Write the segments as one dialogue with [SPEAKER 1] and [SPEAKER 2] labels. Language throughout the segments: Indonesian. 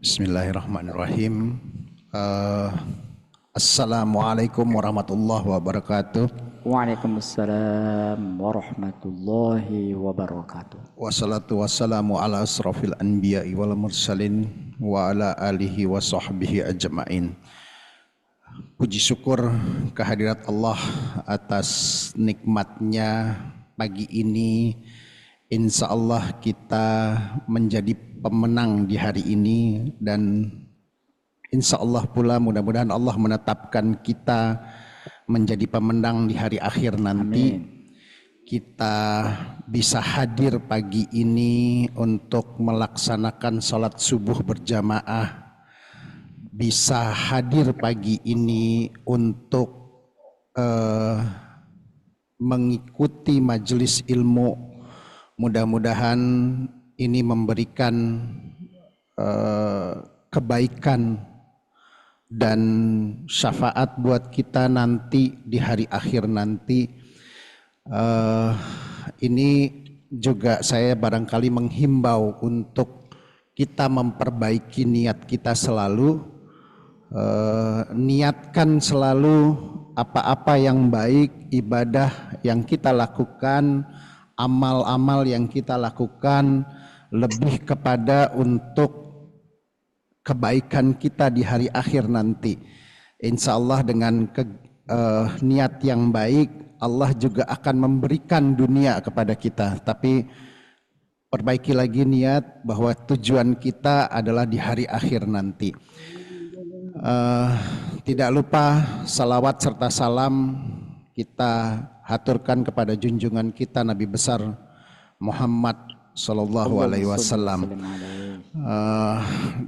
[SPEAKER 1] Bismillahirrahmanirrahim. Assalamualaikum warahmatullahi wabarakatuh.
[SPEAKER 2] Waalaikumsalam warahmatullahi wabarakatuh.
[SPEAKER 1] Wassalatu wassalamu ala asrafil anbiya'i wal mursalin wa ala alihi wa sahbihi ajma'in. Puji syukur kehadirat Allah atas nikmatnya pagi ini. Insya Allah kita menjadi pemenang di hari ini dan insya Allah pula mudah-mudahan Allah menetapkan kita menjadi pemenang di hari akhir nanti. Amin. Kita bisa hadir pagi ini untuk melaksanakan sholat subuh berjamaah, bisa hadir pagi ini untuk mengikuti majelis ilmu. Mudah-mudahan ini memberikan kebaikan dan syafaat buat kita nanti di hari akhir nanti. Ini juga saya barangkali menghimbau untuk kita memperbaiki niat kita selalu, niatkan selalu apa-apa yang baik, ibadah yang kita lakukan, amal-amal yang kita lakukan lebih kepada untuk kebaikan kita di hari akhir nanti. Insya Allah dengan niat yang baik, Allah juga akan memberikan dunia kepada kita. Tapi perbaiki lagi niat bahwa tujuan kita adalah di hari akhir nanti. Tidak lupa salawat serta salam kita haturkan kepada junjungan kita Nabi besar Muhammad Sallallahu Alaihi Wasallam.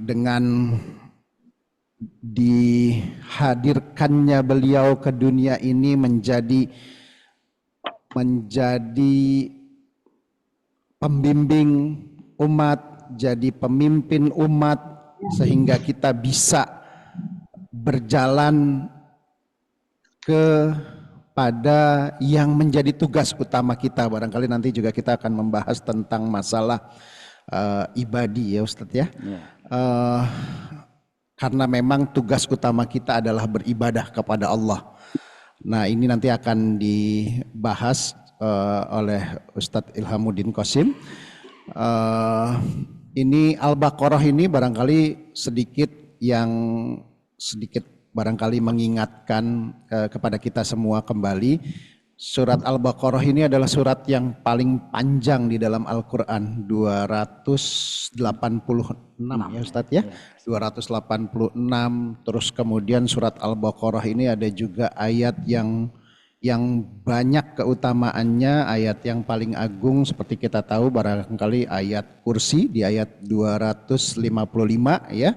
[SPEAKER 1] Dengan dihadirkannya beliau ke dunia ini menjadi pembimbing umat, jadi pemimpin umat, sehingga kita bisa berjalan pada yang menjadi tugas utama kita. Barangkali nanti juga kita akan membahas tentang masalah ibadi ya Ustadz ya. Karena memang tugas utama kita adalah beribadah kepada Allah. Nah ini nanti akan dibahas oleh Ustadz Ilhamuddin Qasim. Ini Al-Baqarah ini barangkali sedikit barangkali mengingatkan kepada kita semua kembali. Surat Al-Baqarah ini adalah surat yang paling panjang di dalam Al-Quran, 286 ya Ustadz ya, 286. Terus kemudian surat Al-Baqarah ini ada juga ayat yang banyak keutamaannya, ayat yang paling agung seperti kita tahu barangkali ayat kursi di ayat 255 ya.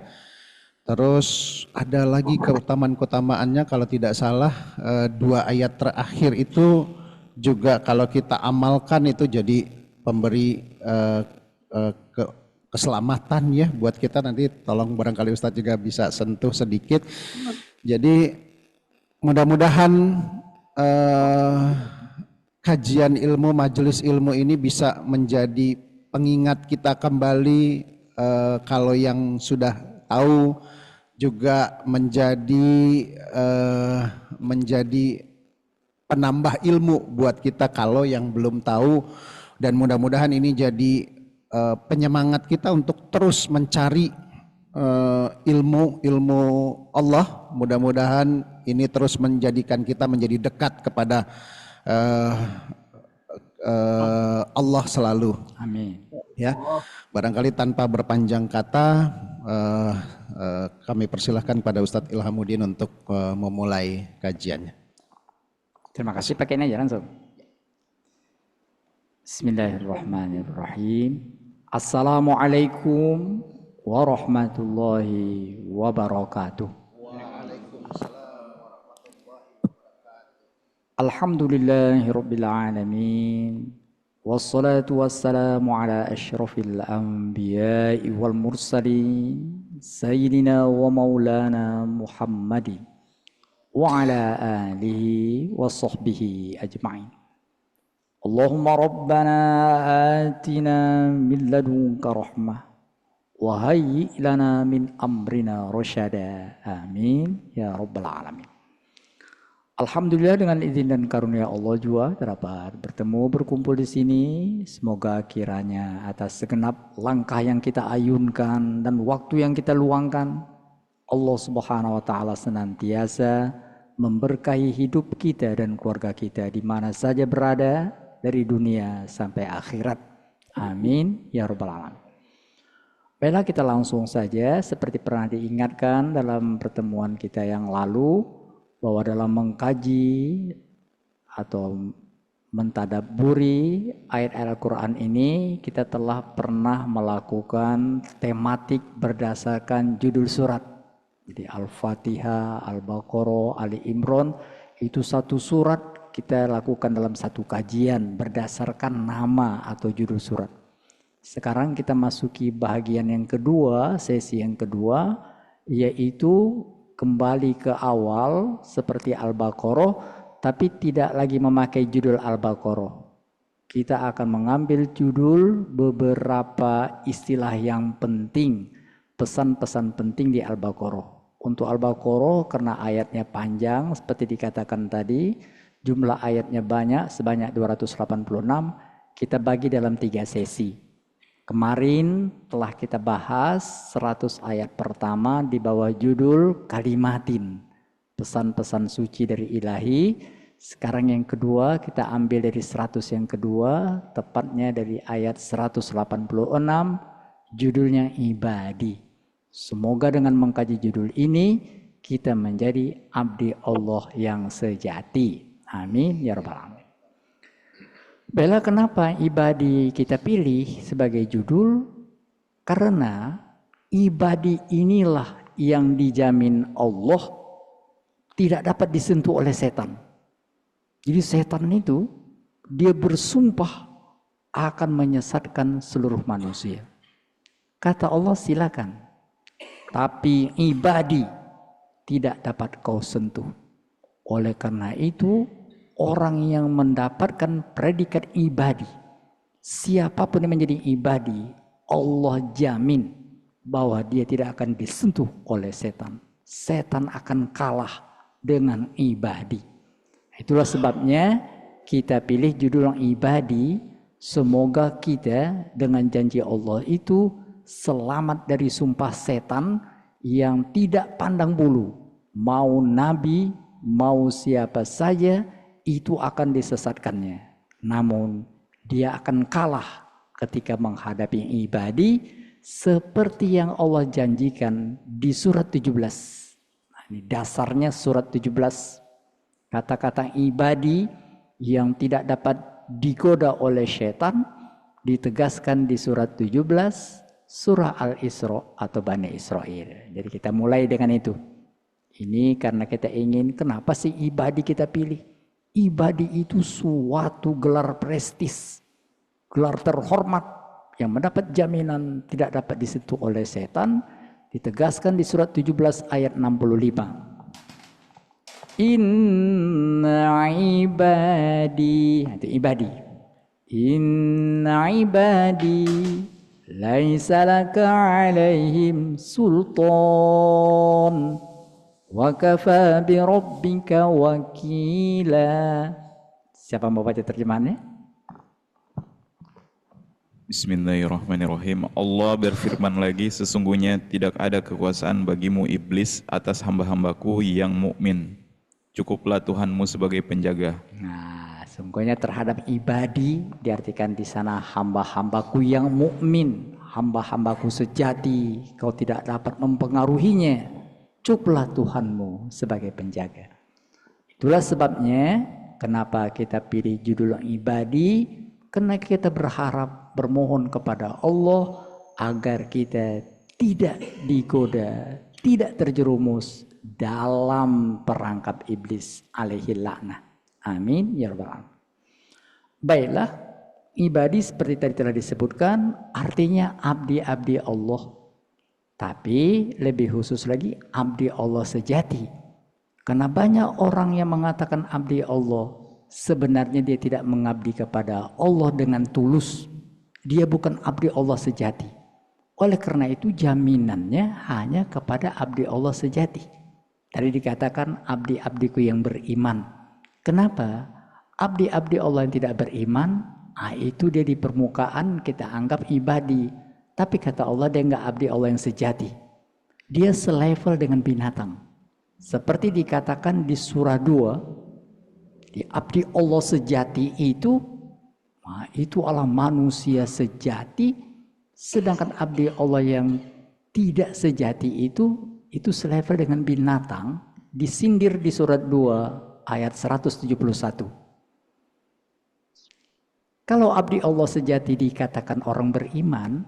[SPEAKER 1] Terus ada lagi keutamaan-keutamaannya kalau tidak salah dua ayat terakhir itu juga kalau kita amalkan itu jadi pemberi keselamatan ya buat kita. Nanti tolong barangkali Ustadz juga bisa sentuh sedikit. Jadi mudah-mudahan kajian ilmu, majelis ilmu ini bisa menjadi pengingat kita kembali, kalau yang sudah tahu juga menjadi penambah ilmu buat kita kalau yang belum tahu, dan mudah-mudahan ini jadi penyemangat kita untuk terus mencari ilmu Allah. Mudah-mudahan ini terus menjadikan kita menjadi dekat kepada Allah selalu. Amin. Ya, barangkali tanpa berpanjang kata, kami persilahkan pada Ustadz Ilhamuddin untuk memulai kajiannya.
[SPEAKER 2] Terima kasih, pakai ini aja langsung. Bismillahirrahmanirrahim. Assalamualaikum warahmatullahi wabarakatuh. Alhamdulillahirabbil alamin. Wassalatu wassalamu ala asyrafil anbiya'i wal mursalin sayyidina wa maulana Muhammadin wa ala alihi wa sahbihi ajma'in. Allahumma rabbana atina min ladunka rahmah wa hayyi lana min amrina rasyada. Amin ya rabbal alamin. Alhamdulillah dengan izin dan karunia Allah juga dapat bertemu berkumpul di sini. Semoga kiranya atas segenap langkah yang kita ayunkan dan waktu yang kita luangkan, Allah Subhanahu wa taala senantiasa memberkahi hidup kita dan keluarga kita di mana saja berada dari dunia sampai akhirat. Amin ya rabbal alamin. Baiklah, kita langsung saja seperti pernah diingatkan dalam pertemuan kita yang lalu, bahwa dalam mengkaji atau mentadabburi ayat-ayat Al-Quran ini kita telah pernah melakukan tematik berdasarkan judul surat. Jadi Al-Fatihah, Al-Baqarah, Ali Imran itu satu surat kita lakukan dalam satu kajian berdasarkan nama atau judul surat. Sekarang kita masuki bahagian yang kedua, sesi yang kedua, yaitu kembali ke awal seperti Al-Baqarah, tapi tidak lagi memakai judul Al-Baqarah. Kita akan mengambil judul beberapa istilah yang penting, pesan-pesan penting di Al-Baqarah. Untuk Al-Baqarah karena ayatnya panjang seperti dikatakan tadi, jumlah ayatnya banyak sebanyak 286, kita bagi dalam 3 sesi. Kemarin telah kita bahas 100 ayat pertama di bawah judul Kalimatin, pesan-pesan suci dari ilahi. Sekarang yang kedua kita ambil dari 100 yang kedua, tepatnya dari ayat 186, judulnya Ibadi. Semoga dengan mengkaji judul ini kita menjadi abdi Allah yang sejati. Amin ya rabbal alamin. Bella, kenapa Ibadi kita pilih sebagai judul? Karena ibadi inilah yang dijamin Allah tidak dapat disentuh oleh setan. Jadi setan itu dia bersumpah akan menyesatkan seluruh manusia. Kata Allah, silakan. Tapi ibadi tidak dapat kau sentuh. Oleh karena itu orang yang mendapatkan predikat ibadi, siapapun yang menjadi ibadi, Allah jamin bahwa dia tidak akan disentuh oleh setan. Setan akan kalah dengan ibadi. Itulah sebabnya kita pilih judul yang ibadi. Semoga kita dengan janji Allah itu selamat dari sumpah setan yang tidak pandang bulu. Mau nabi, mau siapa saja, itu akan disesatkannya. Namun dia akan kalah ketika menghadapi ibadi seperti yang Allah janjikan di surat 17. Nah, ini dasarnya surat 17. Kata-kata ibadi yang tidak dapat digoda oleh syaitan ditegaskan di surat 17 surah Al-Isra atau Bani Israel. Jadi kita mulai dengan itu. Ini karena kita ingin, kenapa sih ibadi kita pilih? Ibadi itu suatu gelar prestis, gelar terhormat yang mendapat jaminan tidak dapat disentuh oleh setan, ditegaskan di surat 17 ayat 65. Inna ibadi, itu ibadi. Inna ibadi laisa laka alaihim sultan wa kafa bi rabbika wakila. Siapa mau baca terjemahannya?
[SPEAKER 3] Bismillahirrahmanirrahim. Allah berfirman lagi, sesungguhnya tidak ada kekuasaan bagimu iblis atas hamba-hambaku yang mukmin. Cukuplah Tuhanmu sebagai penjaga.
[SPEAKER 2] Nah, sungguhnya terhadap ibadi diartikan di sana hamba-hambaku yang mukmin, hamba-hambaku sejati. Kau tidak dapat mempengaruhinya. Cukuplah Tuhanmu sebagai penjaga. Itulah sebabnya kenapa kita pilih judul ibadi, karena kita berharap, bermohon kepada Allah agar kita tidak digoda, tidak terjerumus dalam perangkap iblis alaihi laknah. Amin ya rabbal alamin. Baiklah, ibadi seperti tadi telah disebutkan artinya abdi-abdi Allah. Tapi lebih khusus lagi abdi Allah sejati. Karena banyak orang yang mengatakan abdi Allah, sebenarnya dia tidak mengabdi kepada Allah dengan tulus. Dia bukan abdi Allah sejati. Oleh karena itu jaminannya hanya kepada abdi Allah sejati. Tadi dikatakan abdi-abdiku yang beriman. Kenapa? Abdi-abdi Allah yang tidak beriman, itu dia di permukaan kita anggap ibadi. Tapi kata Allah dia enggak abdi Allah yang sejati. Dia selevel dengan binatang. Seperti dikatakan di surah 2, di abdi Allah sejati itu adalah manusia sejati, sedangkan abdi Allah yang tidak sejati itu selevel dengan binatang, disindir di surat 2 ayat 171. Kalau abdi Allah sejati dikatakan orang beriman,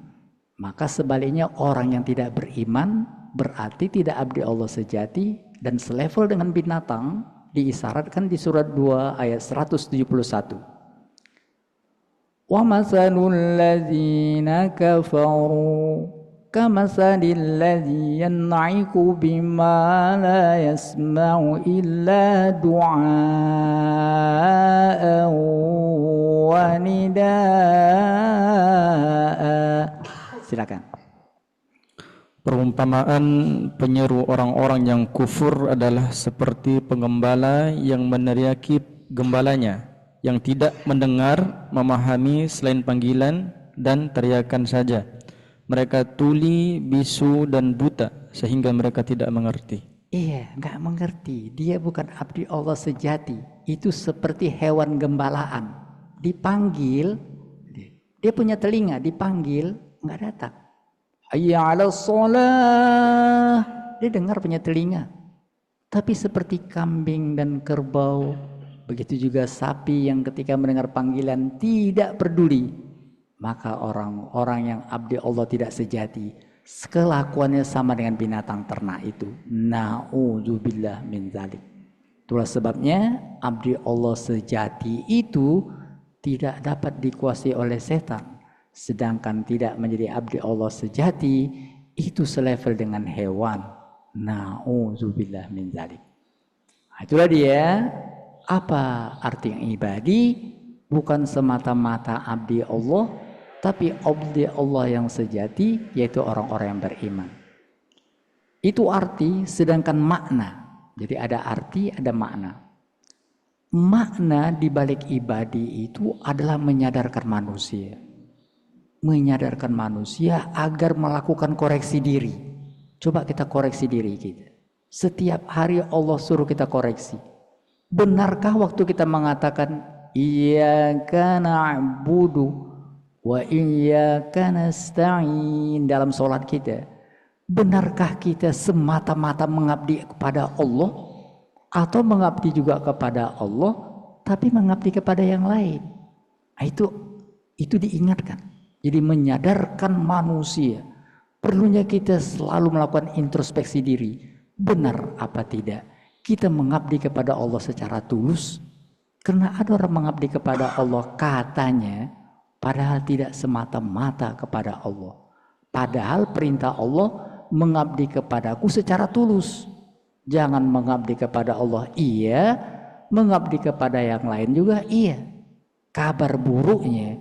[SPEAKER 2] maka sebaliknya orang yang tidak beriman berarti tidak abdi Allah sejati dan selevel dengan binatang, diisyaratkan di surat 2 ayat 171. Wa masalul ladzina kafaru kamasalil ladzi yan'iqu bima la yasma'u illa du'aan wa nidaa. Silakan.
[SPEAKER 4] Perumpamaan penyeru orang-orang yang kufur adalah seperti penggembala yang meneriaki gembalanya, yang tidak mendengar, memahami selain panggilan dan teriakan saja. Mereka tuli, bisu dan buta sehingga mereka tidak mengerti.
[SPEAKER 2] Iya, nggak mengerti. Dia bukan abdi Allah sejati. Itu seperti hewan gembalaan. Dipanggil, dia punya telinga, dipanggil nggak datang. Hayya 'alas shalah. Dia dengar punya telinga. Tapi seperti kambing dan kerbau, begitu juga sapi yang ketika mendengar panggilan tidak peduli. Maka orang-orang yang abdi Allah tidak sejati, kelakuannya sama dengan binatang ternak itu. Na'udzubillah min dzalik. Itulah sebabnya abdi Allah sejati itu tidak dapat dikuasai oleh setan. Sedangkan tidak menjadi abdi Allah sejati itu selevel dengan hewan. Na'udzubillah min dzalik. Itulah dia apa arti yang ibadi, bukan semata-mata abdi Allah, tapi abdi Allah yang sejati, yaitu orang-orang yang beriman. Itu arti, sedangkan makna. Jadi ada arti, ada makna. Makna di balik ibadi itu adalah menyadarkan manusia. Menyadarkan manusia agar melakukan koreksi diri. Coba kita koreksi diri kita. Setiap hari Allah suruh kita koreksi. Benarkah waktu kita mengatakan iyyaka na'budu wa iyyaka nasta'in dalam sholat kita? Benarkah kita semata-mata mengabdi kepada Allah atau mengabdi juga kepada Allah tapi mengabdi kepada yang lain? Nah, itu diingatkan. Jadi menyadarkan manusia, perlunya kita selalu melakukan introspeksi diri. Benar apa tidak kita mengabdi kepada Allah secara tulus? Karena ada orang mengabdi kepada Allah katanya, padahal tidak semata-mata kepada Allah. Padahal perintah Allah mengabdi kepadaku secara tulus. Jangan mengabdi kepada Allah iya, mengabdi kepada yang lain juga iya. Kabar buruknya,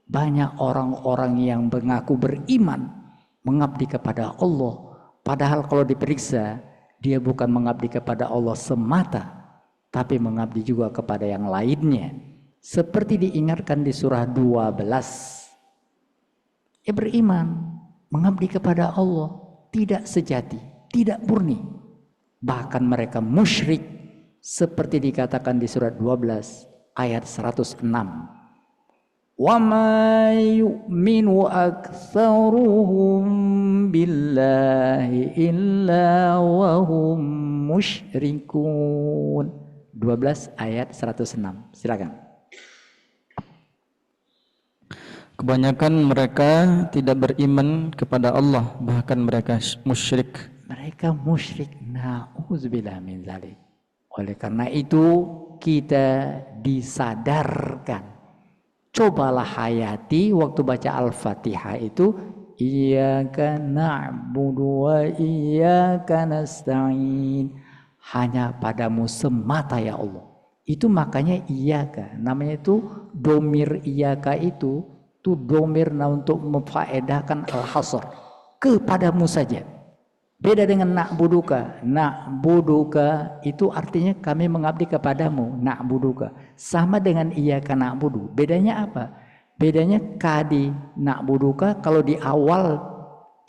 [SPEAKER 2] banyak orang-orang yang mengaku beriman mengabdi kepada Allah, padahal kalau diperiksa dia bukan mengabdi kepada Allah semata, tapi mengabdi juga kepada yang lainnya. Seperti diingatkan di surah 12. Ya beriman, mengabdi kepada Allah tidak sejati, tidak murni. Bahkan mereka musyrik, seperti dikatakan di surat 12 ayat 106. Wa ma yu'minu aktsaruhum billahi illa wa hum musyrikun. 12 ayat 106. Silakan.
[SPEAKER 4] Kebanyakan mereka tidak beriman kepada Allah, bahkan mereka musyrik.
[SPEAKER 2] Mereka musyrik. Na'udzubillah min dzalik. Oleh karena itu kita disadarkan. Cobalah hayati waktu baca Al-Fatihah itu iyyaka na'budu wa iyyaka nasta'in. Hanya padamu semata ya Allah. Itu makanya iyyaka. Namanya itu domir iyyaka itu domir untuk memfaedahkan al-hasr. kepadamu saja. Beda dengan na'buduka. Na'buduka itu artinya kami mengabdi kepadamu. Na'buduka sama dengan iyyaka na'budu. Bedanya apa? Bedanya kadi na'buduka kalau di awal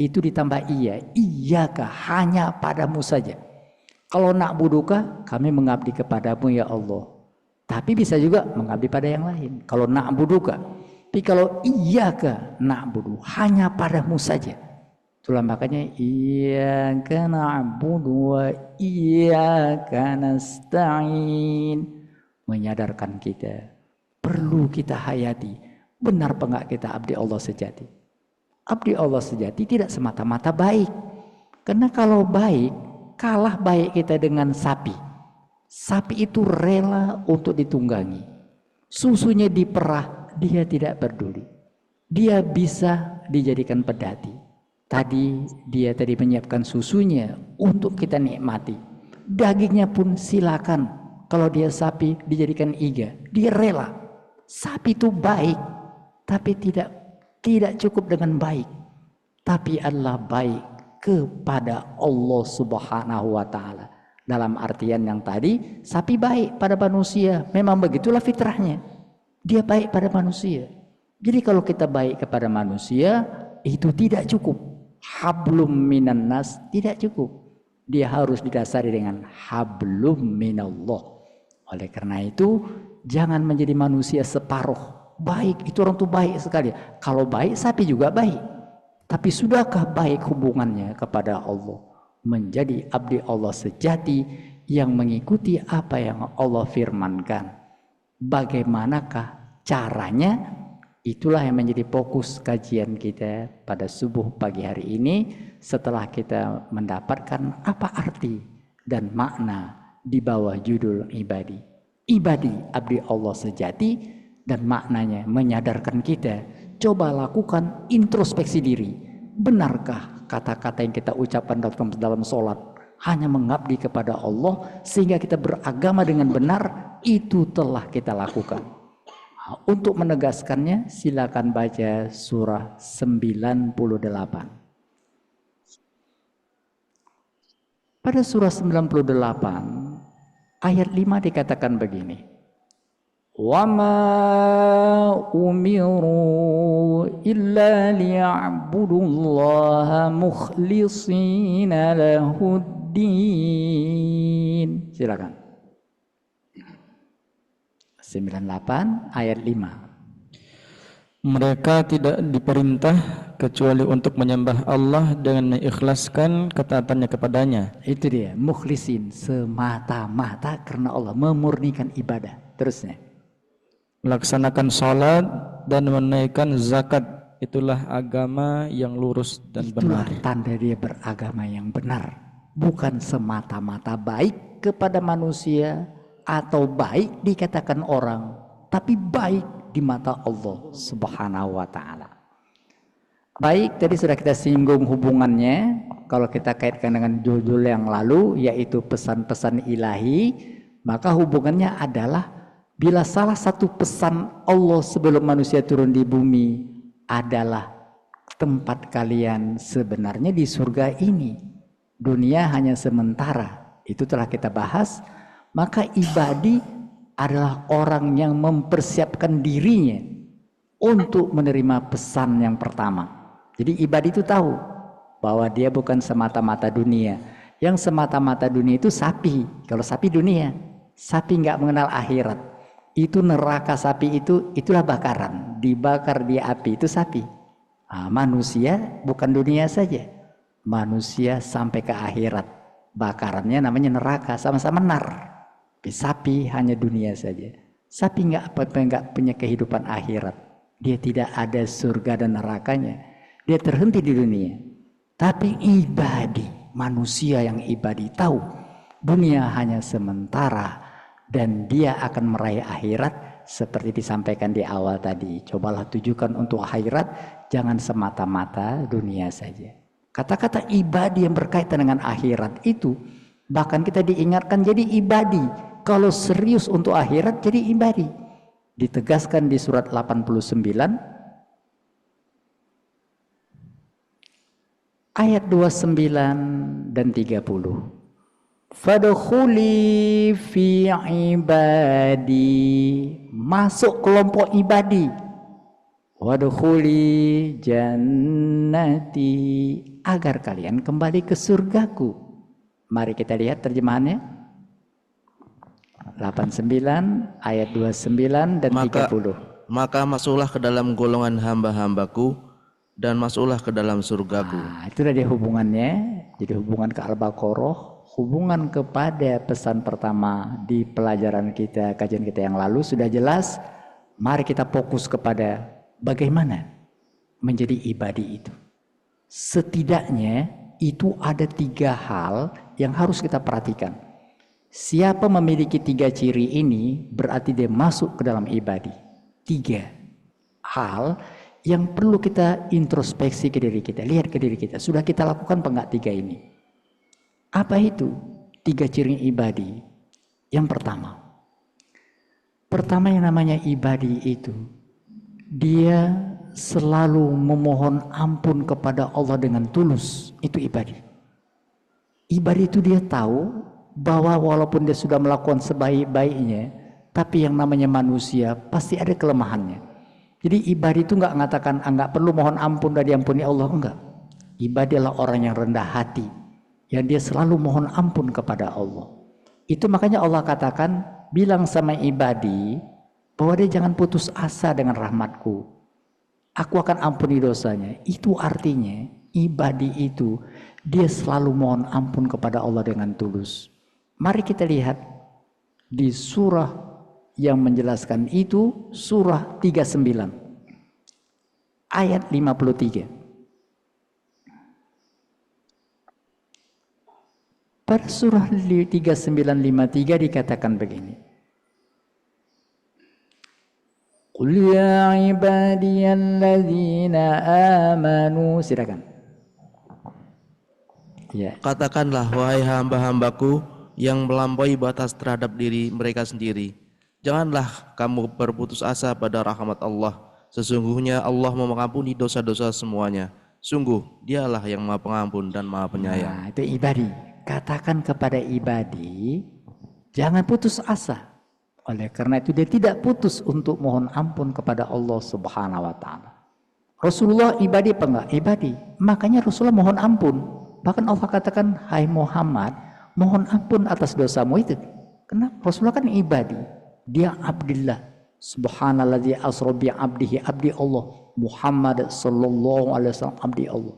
[SPEAKER 2] itu ditambah iya. Iyyaka hanya padamu saja. Kalau na'buduka kami mengabdi kepadamu ya Allah. Tapi bisa juga mengabdi pada yang lain. Kalau na'buduka. Tapi kalau iyyaka na'budu hanya padamu saja. Itulah makanya iyyaka na'budu wa iyyaka nasta'in. Menyadarkan kita. Perlu kita hayati. Benar apa enggak kita abdi Allah sejati? Abdi Allah sejati tidak semata-mata baik. Karena kalau baik, kalah baik kita dengan sapi. Sapi itu rela untuk ditunggangi. Susunya diperah, dia tidak peduli. Dia bisa dijadikan pedati. Dia tadi menyiapkan susunya untuk kita nikmati. Dagingnya pun silakan. Kalau dia sapi dijadikan iga, dia rela. Sapi itu baik, tapi tidak cukup dengan baik. Tapi adalah baik kepada Allah Subhanahu wa taala. Dalam artian yang tadi, sapi baik pada manusia. Memang begitulah fitrahnya. Dia baik pada manusia. Jadi kalau kita baik kepada manusia, itu tidak cukup. Hablum minan nas tidak cukup. Dia harus didasari dengan hablum minallah. Oleh karena itu, jangan menjadi manusia separuh. Baik, itu orang tuh baik sekali. Kalau baik, sapi juga baik. Tapi sudahkah baik hubungannya kepada Allah? Menjadi abdi Allah sejati yang mengikuti apa yang Allah firmankan. Bagaimanakah caranya? Itulah yang menjadi fokus kajian kita pada subuh pagi hari ini setelah kita mendapatkan apa arti dan makna di bawah judul ibadi. Ibadi, abdi Allah sejati, dan maknanya menyadarkan kita. Coba lakukan introspeksi diri. Benarkah kata-kata yang kita ucapkan dalam sholat hanya mengabdi kepada Allah sehingga kita beragama dengan benar? Itu telah kita lakukan. Untuk menegaskannya silakan baca surah 98. Pada surah 98 ayat 5 dikatakan begini. Wa ma umiru illa liya'budullaha mukhlishina lahuddin. Silakan. 98 ayat 5.
[SPEAKER 4] Mereka tidak diperintah kecuali untuk menyembah Allah dengan mengikhlaskan ketaatannya kepadanya.
[SPEAKER 2] Itu dia, mukhlisin, semata-mata karena Allah, memurnikan ibadah. Terusnya,
[SPEAKER 4] Melaksanakan salat dan menunaikan zakat, itulah agama yang lurus dan
[SPEAKER 2] itulah
[SPEAKER 4] benar.
[SPEAKER 2] tanda dia beragama yang benar. Bukan semata-mata baik kepada manusia atau baik dikatakan orang, tapi baik di mata Allah Subhanahu wa taala. Baik, tadi sudah kita singgung hubungannya. Kalau kita kaitkan dengan judul yang lalu, yaitu pesan-pesan ilahi, maka hubungannya adalah bila salah satu pesan Allah sebelum manusia turun di bumi adalah tempat kalian sebenarnya di surga ini, dunia hanya sementara, itu telah kita bahas. Maka ibadi adalah orang yang mempersiapkan dirinya untuk menerima pesan yang pertama. Jadi ibadi itu tahu bahwa dia bukan semata-mata dunia. Yang semata-mata dunia itu sapi. Kalau sapi dunia, sapi nggak mengenal akhirat. Itu neraka sapi itulah bakaran. Dibakar di api itu sapi. Nah, manusia bukan dunia saja. Manusia sampai ke akhirat. Bakarannya namanya neraka, sama-sama nar. Sapi hanya dunia saja. Sapi nggak punya kehidupan akhirat. Dia tidak ada surga dan nerakanya. Dia terhenti di dunia. Tapi ibadi, manusia yang ibadi tahu dunia hanya sementara dan dia akan meraih akhirat seperti disampaikan di awal tadi. Cobalah tujukan untuk akhirat, jangan semata-mata dunia saja. Kata-kata ibadi yang berkaitan dengan akhirat itu bahkan kita diingatkan jadi ibadi. Kalau serius untuk akhirat jadi ibadi. Ditegaskan di surat 89. Ayat 29 dan 30. Fadkhuli fi ibadi, masuk kelompok ibadi. Wadkhuli jannati, agar kalian kembali ke surgaku. Mari kita lihat terjemahannya. 89 ayat 29 dan 30.
[SPEAKER 5] Maka masuklah ke dalam golongan hamba-hambaku dan masuklah ke dalam surgaku.
[SPEAKER 2] Nah, itu dia hubungannya. Jadi hubungan ke Al-Baqarah, hubungan kepada pesan pertama di pelajaran kita, kajian kita yang lalu sudah jelas. Mari kita fokus kepada bagaimana menjadi ibadi itu. Setidaknya itu ada 3 hal yang harus kita perhatikan. Siapa memiliki 3 ciri ini berarti dia masuk ke dalam ibadi. 3 hal yang perlu kita introspeksi ke diri kita, lihat ke diri kita. Sudah kita lakukan apa enggak 3 ini? Apa itu 3 ciri ibadi? Yang pertama yang namanya ibadi itu, dia selalu memohon ampun kepada Allah dengan tulus. Itu ibadi. Ibadi itu dia tahu bahwa walaupun dia sudah melakukan sebaik-baiknya, tapi yang namanya manusia pasti ada kelemahannya. Jadi ibadi itu enggak mengatakan enggak perlu mohon ampun dan diampuni Allah, enggak. Ibadi adalah orang yang rendah hati, yang dia selalu mohon ampun kepada Allah. Itu makanya Allah katakan, bilang sama ibadi bahwa dia jangan putus asa dengan rahmatku. Aku akan ampuni dosanya. Itu artinya ibadi itu dia selalu mohon ampun kepada Allah dengan tulus. Mari kita lihat di surah yang menjelaskan itu, surah 39 ayat 53. Pada surah 39:53 dikatakan begini. Qul ya ibadiyalladzina amanu, silakan. Ya.
[SPEAKER 5] Katakanlah, wahai hamba-hambaku yang melampaui batas terhadap diri mereka sendiri, janganlah kamu berputus asa pada rahmat Allah. Sesungguhnya Allah mengampuni dosa-dosa semuanya. Sungguh dialah yang maha pengampun dan maha penyayang.
[SPEAKER 2] Nah, itu ibadi. Katakan kepada ibadi, jangan putus asa. Oleh karena itu dia tidak putus untuk mohon ampun kepada Allah Subhanahu wa taala. Rasulullah ibadi apa enggak? Ibadi. Makanya Rasulullah mohon ampun. Bahkan Allah katakan, hai Muhammad, mohon ampun atas dosamu itu. Kenapa? Rasulullah kan ibadi. Dia abdillah. Subhanalladzi asra bi abdihi, abdi Allah. Muhammad sallallahu alaihi wasallam, abdi Allah.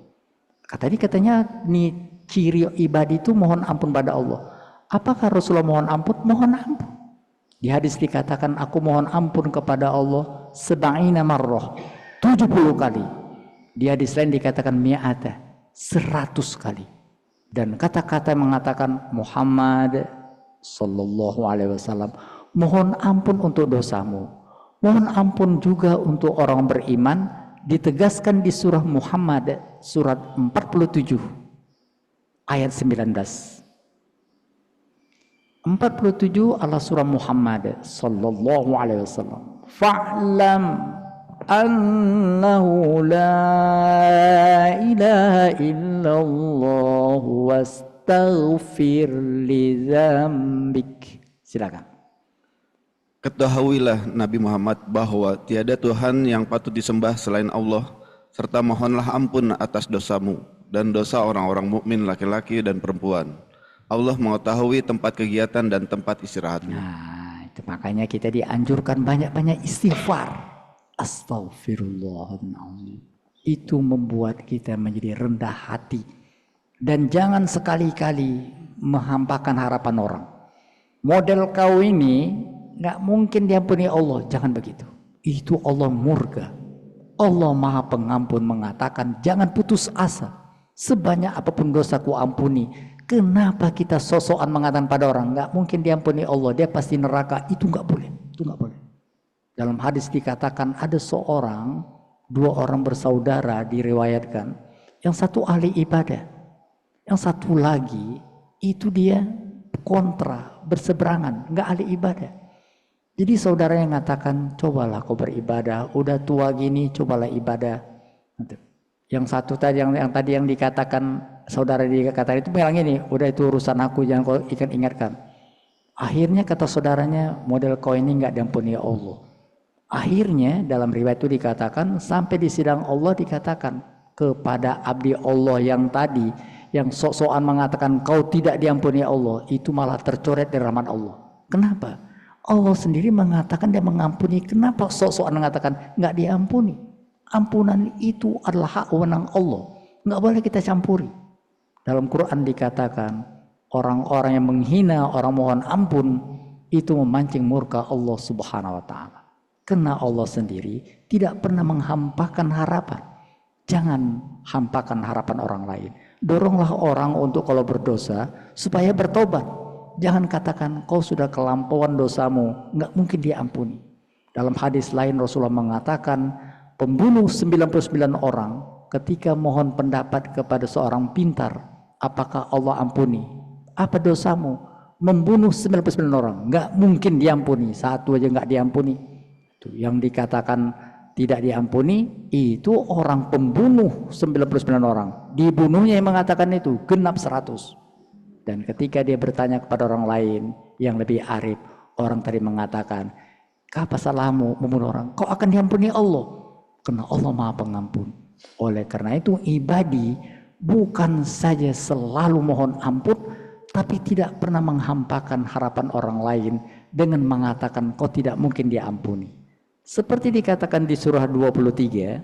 [SPEAKER 2] Katanya nih ciri ibadi itu mohon ampun pada Allah. Apakah Rasulullah mohon ampun? Mohon ampun. Di hadis dikatakan, aku mohon ampun kepada Allah sab'ina marrah, 70 kali. Di hadis lain dikatakan mi'ata, 100 kali. Dan kata-kata mengatakan Muhammad sallallahu alaihi wasallam, mohon ampun untuk dosamu. Mohon ampun juga untuk orang beriman, ditegaskan di surah Muhammad surat 47 ayat 19. 47 adalah surah Muhammad sallallahu alaihi wasallam. Fa'lam annahu la ilaha illallah wastaghfir li dzambik. Silakan.
[SPEAKER 6] Ketahuilah Nabi Muhammad bahwa tiada Tuhan yang patut disembah selain Allah, serta mohonlah ampun atas dosamu dan dosa orang-orang mukmin laki-laki dan perempuan. Allah mengetahui tempat kegiatan dan tempat istirahatmu.
[SPEAKER 2] Nah, itu makanya kita dianjurkan banyak-banyak istighfar. Astaghfirullahaladzim. Itu membuat kita menjadi rendah hati. Dan jangan sekali-kali menghampakan harapan orang. Model kau ini nggak mungkin diampuni Allah. Jangan begitu. Itu Allah murka. Allah maha pengampun mengatakan jangan putus asa. Sebanyak apapun dosaku ampuni. Kenapa kita sosokan mengatakan pada orang nggak mungkin diampuni Allah, dia pasti neraka? Itu nggak boleh. Itu nggak boleh. Dalam hadis dikatakan ada dua orang bersaudara diriwayatkan. Yang satu ahli ibadah, yang satu lagi itu dia kontra, berseberangan, nggak ahli ibadah. Jadi saudara yang mengatakan, cobalah kau beribadah, udah tua gini, cobalah ibadah. Yang satu tadi yang tadi yang dikatakan saudara dikatakan itu bilang ini, udah itu urusan aku, jangan kau ingatkan. Akhirnya kata saudaranya, model kau ini nggak diampuni Allah. Akhirnya dalam riwayat itu dikatakan sampai di sidang Allah dikatakan kepada abdi Allah yang tadi yang sok-sokan mengatakan kau tidak diampuni Allah, itu malah tercoret dari rahmat Allah. Kenapa? Allah sendiri mengatakan dia mengampuni. Kenapa sok-sokan mengatakan nggak diampuni? Ampunan itu adalah hak wewenang Allah, nggak boleh kita campuri. Dalam Quran dikatakan orang-orang yang menghina orang mohon ampun itu memancing murka Allah Subhanahu wa taala. Karena Allah sendiri tidak pernah menghampakan harapan. Jangan hampakan harapan orang lain. Doronglah orang untuk kalau berdosa supaya bertobat. Jangan katakan kau sudah kelampauan dosamu, nggak mungkin diampuni. Dalam hadis lain Rasulullah mengatakan pembunuh 99 orang ketika mohon pendapat kepada seorang pintar, apakah Allah ampuni? Apa dosamu? Membunuh 99 orang, nggak mungkin diampuni. Satu aja nggak diampuni. Itu yang dikatakan tidak diampuni itu orang pembunuh 99 orang. Dibunuhnya yang mengatakan itu genap 100. Dan ketika dia bertanya kepada orang lain yang lebih arif, orang tadi mengatakan, apa salahmu membunuh orang? Kau akan diampuni Allah. Karena Allah Maha Pengampun. Oleh karena itu ibadi bukan saja selalu mohon ampun, tapi tidak pernah menghampakan harapan orang lain dengan mengatakan kau tidak mungkin diampuni. Seperti dikatakan di surah 23,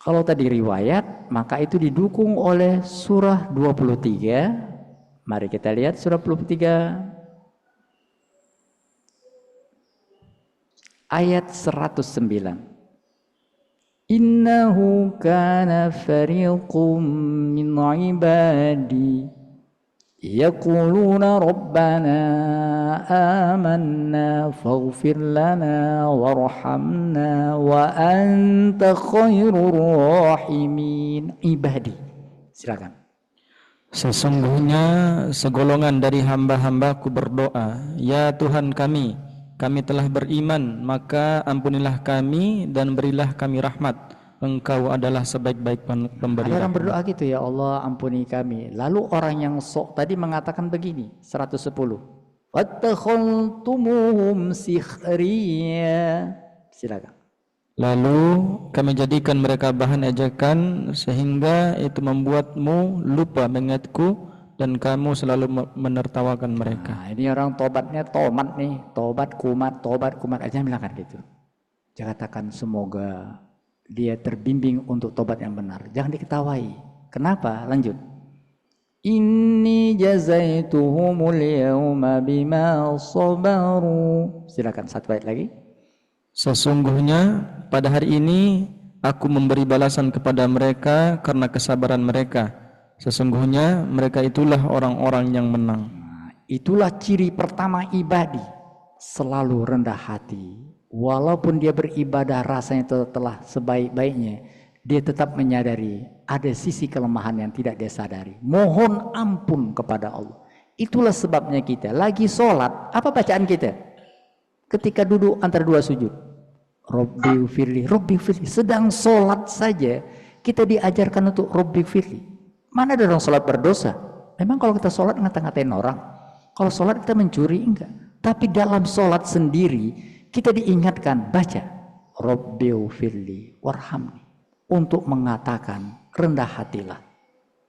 [SPEAKER 2] kalau tadi riwayat, maka itu didukung oleh surah 23. Mari kita lihat surah 23 ayat 109. Innahu kana fariqum min ibadi yaquluna rabbana amanna faghfir lana warhamna wa anta khairur rahimin. Ibadi, silakan.
[SPEAKER 4] Sesungguhnya segolongan dari hamba-hambaku berdoa, ya Tuhan kami telah beriman, maka ampunilah kami dan berilah kami rahmat. Engkau adalah sebaik-baik pemberi.
[SPEAKER 2] Ada orang berdoa gitu, ya Allah ampuni kami. Lalu orang yang sok tadi mengatakan begini, 110. Wattakhantumuhum sikhriya. Silakan.
[SPEAKER 4] Lalu kami jadikan mereka bahan ejekan sehingga itu membuatmu lupa mengingatku dan kamu selalu menertawakan mereka.
[SPEAKER 2] Nah, ini orang tobatnya tomat nih, tobat kumat aja bilang kan gitu. Jangan katakan semoga dia terbimbing untuk tobat yang benar. Jangan diketawai. Kenapa? Lanjut. Inni jazaituhumul yawma bima sabaru. Silakan satu ayat lagi.
[SPEAKER 4] Sesungguhnya pada hari ini aku memberi balasan kepada mereka karena kesabaran mereka. Sesungguhnya mereka itulah orang-orang yang menang.
[SPEAKER 2] Nah, itulah ciri pertama ibadi. Selalu rendah hati. Walaupun dia beribadah rasanya telah sebaik-baiknya, dia tetap menyadari ada sisi kelemahan yang tidak dia sadari. Mohon ampun kepada Allah. Itulah sebabnya kita lagi sholat, apa bacaan kita? Ketika duduk antara dua sujud, Robbi firli, sedang sholat saja kita diajarkan untuk Robbi firli. Mana ada orang sholat berdosa? Memang kalau kita sholat ngata-ngatain orang, kalau sholat kita mencuri, enggak. Tapi dalam sholat sendiri kita diingatkan baca Robbi firli warhamni, untuk mengatakan rendah hatilah,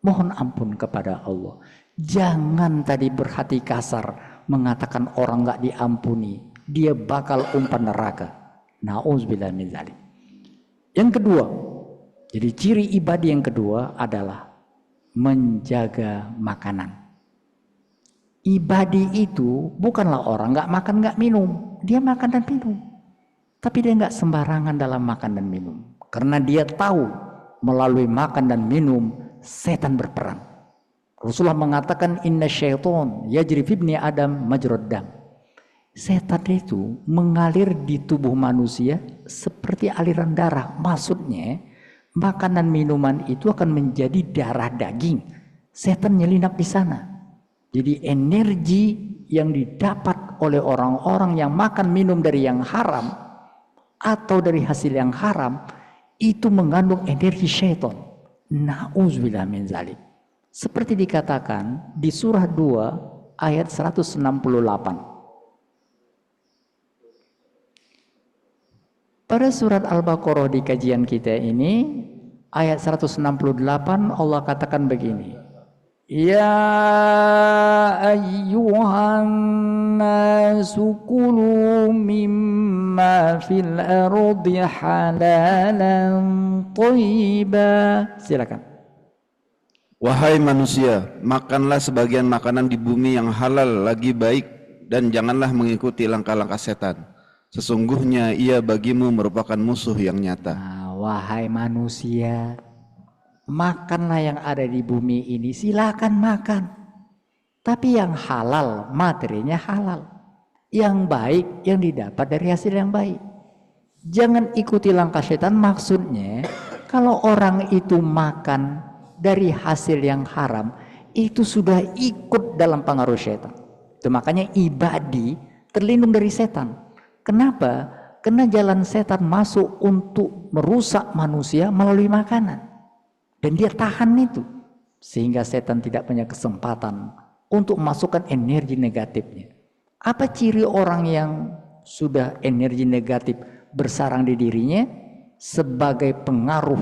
[SPEAKER 2] mohon ampun kepada Allah. Jangan tadi berhati kasar mengatakan orang enggak diampuni, dia bakal umpan neraka. Nauzubillah min dzalik. Yang kedua, jadi ciri ibadah yang kedua adalah menjaga makanan. Ibadi itu bukanlah orang nggak makan nggak minum, dia makan dan minum. Tapi dia nggak sembarangan dalam makan dan minum, karena dia tahu melalui makan dan minum setan berperang. Rasulullah mengatakan inna syaiton yajri fi ibni adam majrad dam. Setan itu mengalir di tubuh manusia seperti aliran darah. Maksudnya makanan minuman itu akan menjadi darah daging. Setan nyelinap di sana. Jadi energi yang didapat oleh orang-orang yang makan minum dari yang haram atau dari hasil yang haram, itu mengandung energi syaitan. Na'udzubillah min zalik. Seperti dikatakan di surah 2 ayat 168. Pada surat Al-Baqarah di kajian kita ini, ayat 168 Allah katakan begini. Ya ayyuhan nasu kulu mimma fil ardi halalan thayyiba. Silakan.
[SPEAKER 6] Wahai manusia, makanlah sebagian makanan di bumi yang halal lagi baik dan janganlah mengikuti langkah-langkah setan. Sesungguhnya ia bagimu merupakan musuh yang nyata.
[SPEAKER 2] Nah, wahai manusia, makanlah yang ada di bumi ini, silakan makan. Tapi yang halal, materinya halal. Yang baik, yang didapat dari hasil yang baik. Jangan ikuti langkah setan, maksudnya kalau orang itu makan dari hasil yang haram, itu sudah ikut dalam pengaruh setan. Itu makanya ibadi terlindung dari setan. Kenapa? Karena jalan setan masuk untuk merusak manusia melalui makanan. Dan dia tahan itu. Sehingga setan tidak punya kesempatan untuk memasukkan energi negatifnya. Apa ciri orang yang sudah energi negatif bersarang di dirinya? Sebagai pengaruh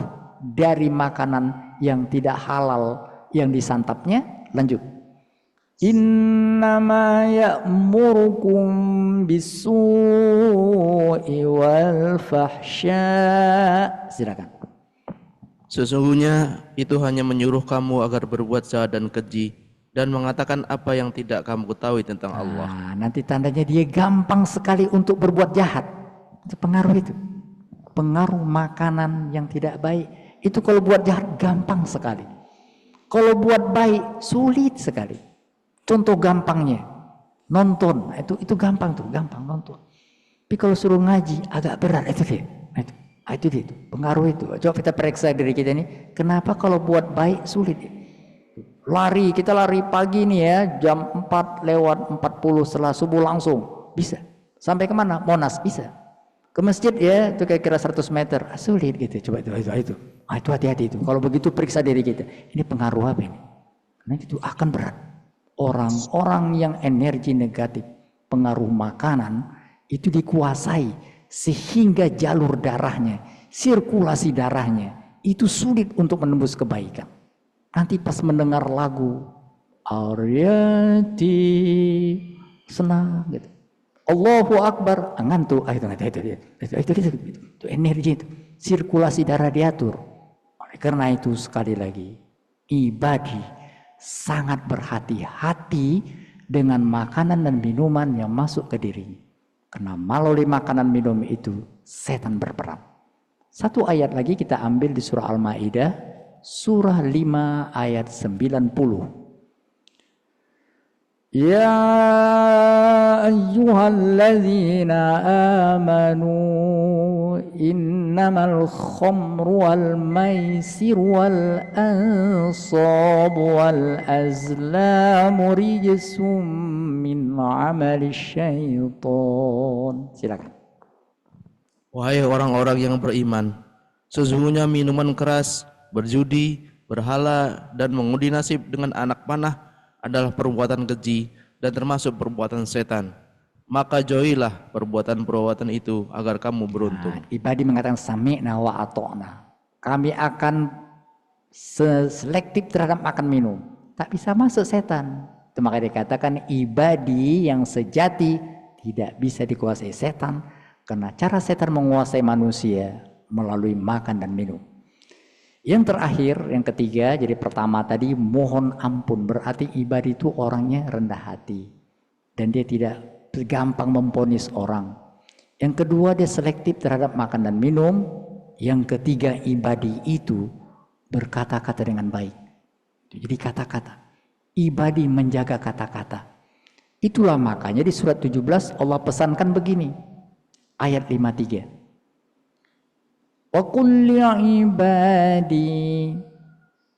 [SPEAKER 2] dari makanan yang tidak halal yang disantapnya. Lanjut. Innama ya'murukum bisu'i wal fahsya. Silakan.
[SPEAKER 5] Sesungguhnya itu hanya menyuruh kamu agar berbuat jahat dan keji dan mengatakan apa yang tidak kamu ketahui tentang Allah.
[SPEAKER 2] Nah, nanti tandanya dia gampang sekali untuk berbuat jahat. Itu pengaruh itu. Pengaruh makanan yang tidak baik. Itu kalau buat jahat gampang sekali. Kalau buat baik sulit sekali. Contoh gampangnya nonton, itu gampang tuh, gampang nonton. Tapi kalau suruh ngaji agak berat, itu dia. Itu dia, pengaruh itu. Coba kita periksa diri kita ini, kenapa kalau buat baik sulit? Lari, kita lari pagi nih ya, jam 4:40 setelah subuh langsung bisa. Sampai kemana? Monas bisa. Ke masjid ya, itu kira-kira 100 meter, sulit gitu. Coba itu. Itu hati-hati itu. Kalau begitu periksa diri kita. Ini pengaruh apa ini? Karena itu akan berat. Orang-orang yang energi negatif, pengaruh makanan itu dikuasai sehingga jalur darahnya, sirkulasi darahnya itu sulit untuk menembus kebaikan. Nanti pas mendengar lagu Aryati senang gitu. Allahu Akbar ngantuk. Itu energi itu, sirkulasi darah diatur. Oleh karena itu sekali lagi ibadah sangat berhati-hati dengan makanan dan minuman yang masuk ke dirinya. Karena melalui makanan minum itu setan berperan. Satu ayat lagi kita ambil di surah Al-Maidah, surah 5 ayat 90. Ya ayyuhalladzina amanu innamal khamru wal maisir wal ansab wal azlamu rijsum min amali syaitan. Silakan.
[SPEAKER 5] Wahai orang-orang yang beriman, sesungguhnya minuman keras, berjudi, berhala, dan mengundi nasib dengan anak panah adalah perbuatan keji dan termasuk perbuatan setan. Maka jauhilah perbuatan-perbuatan itu agar kamu beruntung.
[SPEAKER 2] Nah, ibadi mengatakan sami'na wa ata'na. Kami akan selektif terhadap makan minum. Tak bisa masuk setan. Itu maka dikatakan ibadi yang sejati tidak bisa dikuasai setan. Karena cara setan menguasai manusia melalui makan dan minum. Yang terakhir, yang ketiga, jadi pertama tadi mohon ampun. Berarti ibadi itu orangnya rendah hati. Dan dia tidak gampang memponis orang. Yang kedua, dia selektif terhadap makan dan minum. Yang ketiga, ibadi itu berkata-kata dengan baik. Jadi kata-kata. Ibadi menjaga kata-kata. Itulah makanya di surat 17 Allah pesankan begini. Ayat 53. Wa qul li'ibadi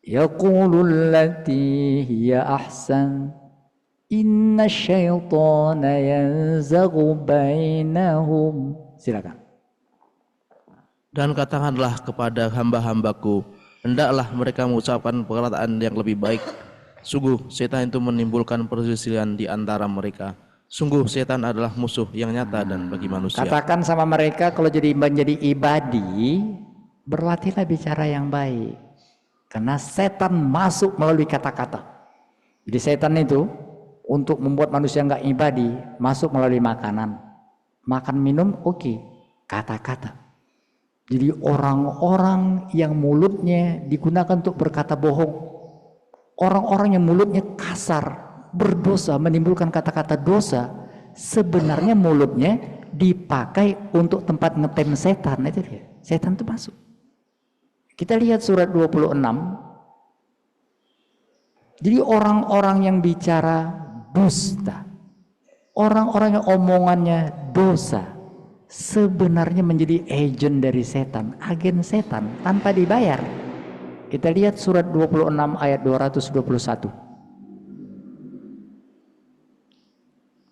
[SPEAKER 2] yaqulul lati hiya ahsan inna syaitana yanzaghu bainahum. Silakan.
[SPEAKER 5] Dan katakanlah kepada hamba-hambaku, hendaklah mereka mengucapkan perkataan yang lebih baik. Sungguh setan itu menimbulkan perselisihan di antara mereka. Sungguh setan adalah musuh yang nyata dan bagi manusia.
[SPEAKER 2] Katakan sama mereka kalau jadi menjadi ibadi, berlatihlah bicara yang baik. Karena setan masuk melalui kata-kata. Jadi setan itu untuk membuat manusia enggak ibadi, masuk melalui makanan. Makan minum oke, kata-kata. Jadi orang-orang yang mulutnya digunakan untuk berkata bohong, orang-orang yang mulutnya kasar, berdosa, menimbulkan kata-kata dosa, sebenarnya mulutnya dipakai untuk tempat ngetem setan. Itu dia. Setan itu masuk. Kita lihat surat 26. Jadi orang-orang yang bicara dusta, orang-orang yang omongannya dosa, sebenarnya menjadi agen dari setan, agen setan tanpa dibayar. Kita lihat surat 26 ayat 221.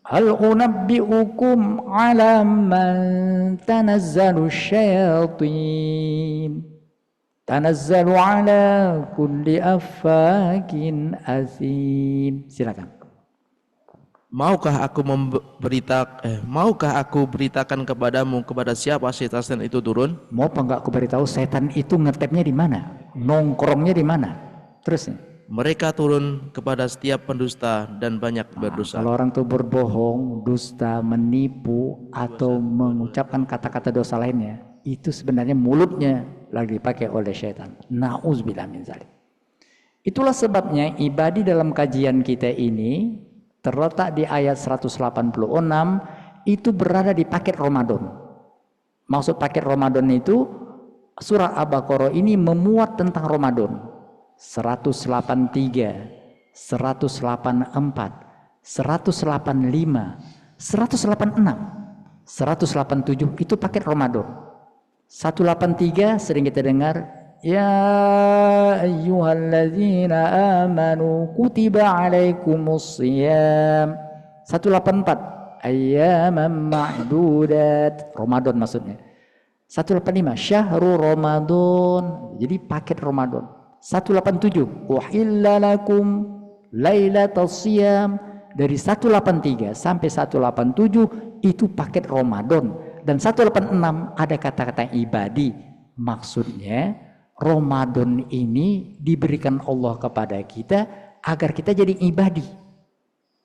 [SPEAKER 2] Hal unabbi'ukum ala man tanazzalu syayatin tanazzalu ala kulli affakin asim. Silakan.
[SPEAKER 5] Maukah aku beritakan kepadamu kepada siapa setan itu turun?
[SPEAKER 2] Mau apa enggak aku beritahu setan itu ngetepnya di mana? Nongkrongnya di mana? Terusnya.
[SPEAKER 5] Mereka turun kepada setiap pendusta dan banyak berdosa.
[SPEAKER 2] Kalau orang itu berbohong, dusta, menipu atau mengucapkan kata-kata dosa lainnya, itu sebenarnya mulutnya lagi dipakai oleh setan. Nauzubillah min dzalik. Itulah sebabnya ibadi dalam kajian kita ini terletak di ayat 186 itu berada di paket Ramadan. Maksud paket Ramadan itu surah Al-Baqarah ini memuat tentang Ramadan. 183, 184, 185, 186, 187 itu paket Ramadan. 183 sering kita dengar, ya ayyuhalladzina amanu kutiba alaikumus shiyam. 184 ayyaman ma'dudat, Ramadan maksudnya. 185 syahrul Ramadan, jadi paket Ramadan. 187 uhilla lakum lailatas shiyam, dari 183 sampai 187 itu paket Ramadan. Dan 186 ada kata-kata ibadi. Maksudnya Ramadan ini diberikan Allah kepada kita agar kita jadi ibadi.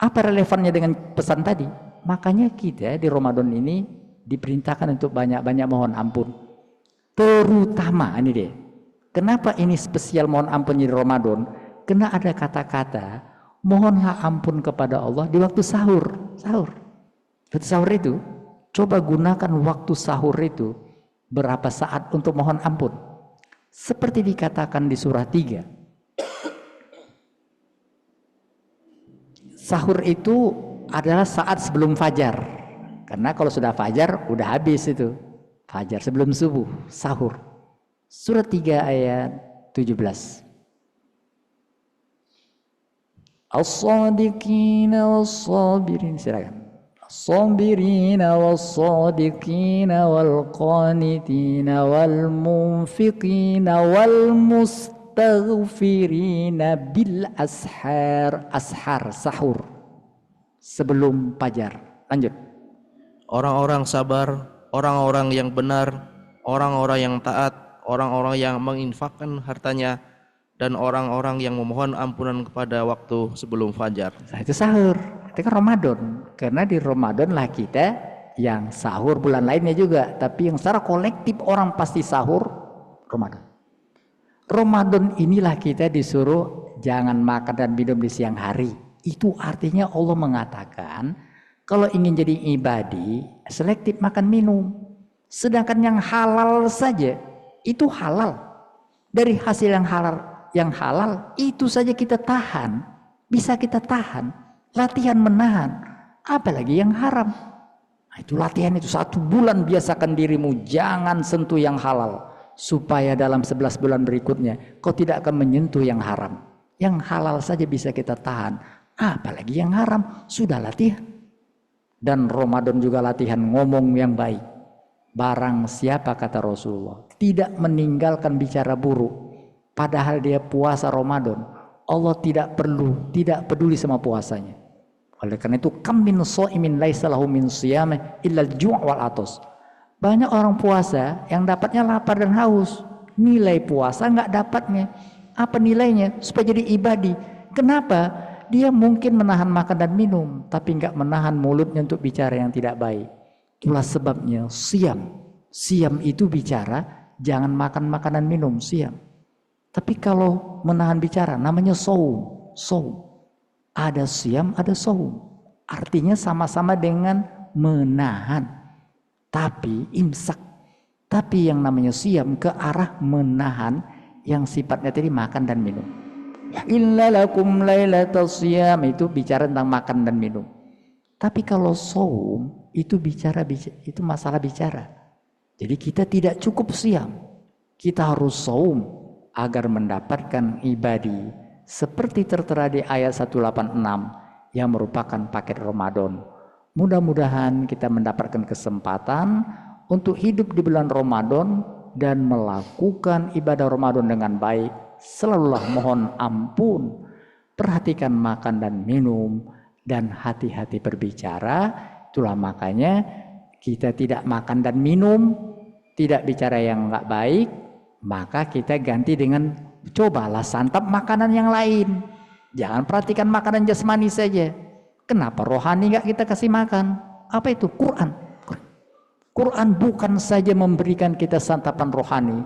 [SPEAKER 2] Apa relevannya dengan pesan tadi? Makanya kita di Ramadan ini diperintahkan untuk banyak-banyak mohon ampun. Terutama ini deh. Kenapa ini spesial mohon ampun di Ramadan? Karena ada kata-kata mohonlah ampun kepada Allah di waktu sahur. Waktu sahur itu coba gunakan waktu sahur itu berapa saat untuk mohon ampun. Seperti dikatakan di surah 3. Sahur itu adalah saat sebelum fajar. Karena kalau sudah fajar udah habis itu. Fajar sebelum subuh, sahur. Surah 3 ayat 17. As-sadiqina was-sabirin, silakan. As-sabirina was-sadiqina wal-qanitina wal-munfiqina wal-mustaghfirina bil ashar. Ashar, sahur. Sebelum fajar. Lanjut.
[SPEAKER 5] Orang-orang sabar, orang-orang yang benar, orang-orang yang taat, orang-orang yang menginfakkan hartanya, dan orang-orang yang memohon ampunan kepada waktu sebelum fajar.
[SPEAKER 2] Nah, itu sahur. Itu kan Ramadan. Karena di Ramadan lah kita yang sahur, bulan lainnya juga. Tapi yang secara kolektif orang pasti sahur Ramadan. Ramadan inilah kita disuruh jangan makan dan minum di siang hari. Itu artinya Allah mengatakan kalau ingin jadi ibadi selektif makan minum. Sedangkan yang halal saja itu halal. Dari hasil yang halal itu saja kita tahan, bisa kita tahan, latihan menahan, apalagi yang haram. Nah, itu latihan itu 1 bulan biasakan dirimu jangan sentuh yang halal supaya dalam 11 bulan berikutnya kau tidak akan menyentuh yang haram. Yang halal saja bisa kita tahan, apalagi yang haram, sudah latihan. Dan Ramadan juga latihan ngomong yang baik. Barang siapa, kata Rasulullah, tidak meninggalkan bicara buruk. Padahal dia puasa Ramadan. Allah tidak peduli sama puasanya. Oleh karena itu, kam min shaimin laisa lahu min siyamih illa al-ju' wal atas. Banyak orang puasa yang dapatnya lapar dan haus. Nilai puasa nggak dapatnya. Apa nilainya? Supaya jadi ibadi. Kenapa? Dia mungkin menahan makan dan minum, tapi nggak menahan mulutnya untuk bicara yang tidak baik. Itulah sebabnya siam. Siam itu bicara, jangan makan makanan minum, siam. Tapi kalau menahan bicara, namanya saum. Saum. Ada siam, ada saum. Artinya sama-sama dengan menahan. Tapi imsak. Tapi yang namanya siam ke arah menahan yang sifatnya tadi makan dan minum. Illa lakum lailatas siyam itu bicara tentang makan dan minum. Tapi kalau saum itu itu masalah bicara. Jadi kita tidak cukup siam. Kita harus saum agar mendapatkan ibadi seperti tertera di ayat 186 yang merupakan paket Ramadan. Mudah-mudahan kita mendapatkan kesempatan untuk hidup di bulan Ramadan dan melakukan ibadah Ramadan dengan baik. Selalulah mohon ampun, perhatikan makan dan minum, dan hati-hati berbicara. Itulah makanya kita tidak makan dan minum, tidak bicara yang nggak baik, maka kita ganti dengan cobalah santap makanan yang lain. Jangan perhatikan makanan jasmani saja. Kenapa rohani nggak kita kasih makan? Apa itu? Quran. Quran bukan saja memberikan kita santapan rohani,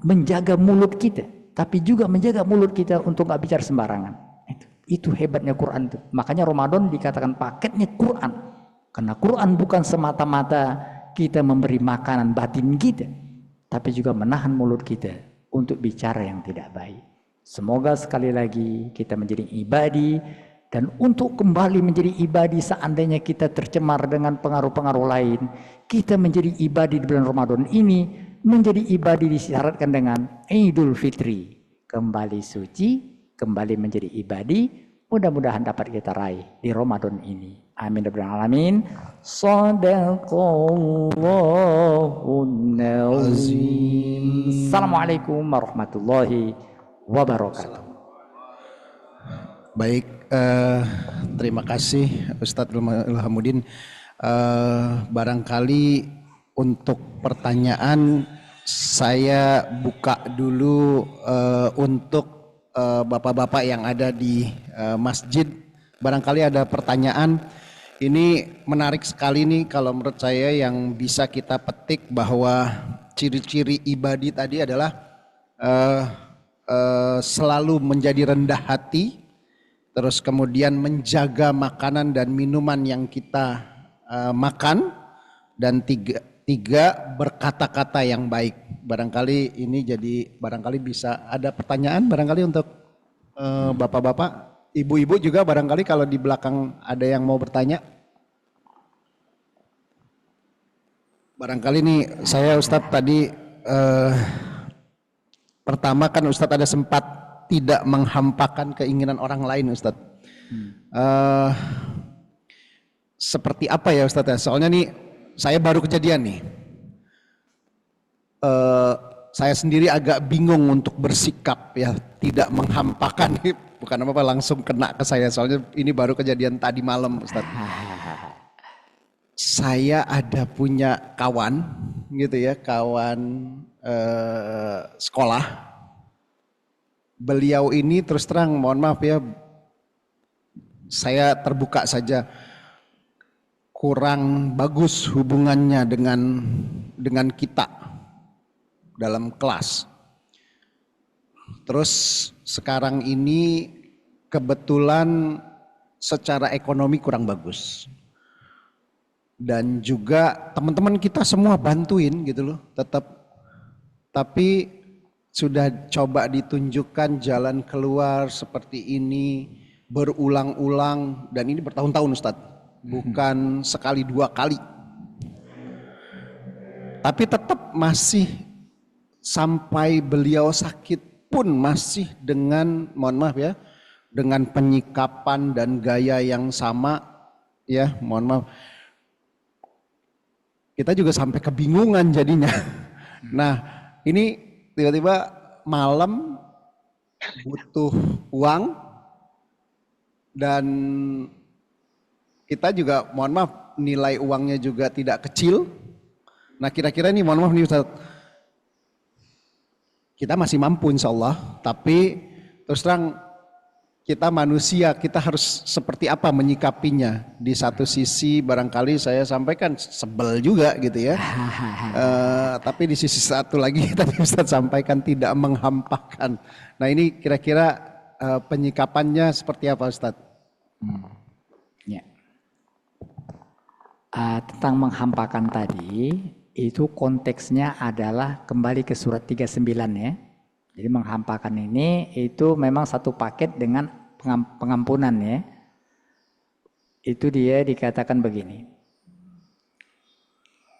[SPEAKER 2] menjaga mulut kita, tapi juga menjaga mulut kita untuk nggak bicara sembarangan. Itu hebatnya Quran itu. Makanya Ramadan dikatakan paketnya Quran. Karena Quran bukan semata-mata kita memberi makanan batin kita, tapi juga menahan mulut kita untuk bicara yang tidak baik. Semoga sekali lagi kita menjadi ibadi, dan untuk kembali menjadi ibadi seandainya kita tercemar dengan pengaruh-pengaruh lain, kita menjadi ibadi di bulan Ramadan ini. Menjadi ibadi disyaratkan dengan Idul Fitri, kembali suci, kembali menjadi ibadi. Mudah-mudahan dapat kita raih di Ramadan ini. Amin ya rabbal alamin. Shadaqallahun azim. Assalamualaikum warahmatullahi wabarakatuh.
[SPEAKER 1] Baik, terima kasih Ustadz Ilhamuddin. Barangkali untuk pertanyaan saya buka dulu untuk bapak-bapak yang ada di masjid. Barangkali ada pertanyaan. Ini menarik sekali nih kalau menurut saya yang bisa kita petik bahwa ciri-ciri ibadi tadi adalah selalu menjadi rendah hati, terus kemudian menjaga makanan dan minuman yang kita makan, dan tiga berkata-kata yang baik. Barangkali ini barangkali bisa ada pertanyaan barangkali untuk bapak-bapak, ibu-ibu juga barangkali kalau di belakang ada yang mau bertanya. Barangkali nih saya Ustadz tadi pertama kan Ustadz ada sempat tidak menghampakan keinginan orang lain Ustadz. Seperti apa ya Ustadz ya? Soalnya nih saya baru kejadian nih. Saya sendiri agak bingung untuk bersikap ya, tidak menghampakan, bukan apa-apa langsung kena ke saya. Soalnya ini baru kejadian tadi malam Ustadz. Saya ada punya kawan gitu ya, kawan sekolah. Beliau ini terus terang, mohon maaf ya, saya terbuka saja, kurang bagus hubungannya dengan kita dalam kelas. Terus sekarang ini kebetulan secara ekonomi kurang bagus. Dan juga teman-teman kita semua bantuin gitu loh, tetap. Tapi sudah coba ditunjukkan jalan keluar seperti ini berulang-ulang, dan ini bertahun-tahun Ustadz, bukan sekali dua kali. Tapi tetap masih sampai beliau sakit pun masih dengan, mohon maaf ya, dengan penyikapan dan gaya yang sama ya, mohon maaf. Kita juga sampai kebingungan jadinya. Nah, ini tiba-tiba malam butuh uang dan kita juga mohon maaf nilai uangnya juga tidak kecil. Nah kira-kira ini mohon maaf nih Ustaz, kita masih mampu insya Allah, tapi terus terang kita manusia, kita harus seperti apa menyikapinya. Di satu sisi barangkali saya sampaikan sebel juga gitu ya. Tapi di sisi satu lagi tadi Ustaz sampaikan tidak menghampakan. Nah ini kira-kira penyikapannya seperti apa Ustaz?
[SPEAKER 2] Ya. Tentang menghampakan tadi, itu konteksnya adalah kembali ke surat 39 ya. Jadi menghampakan ini itu memang satu paket dengan pengampunan ya. Itu dia dikatakan begini.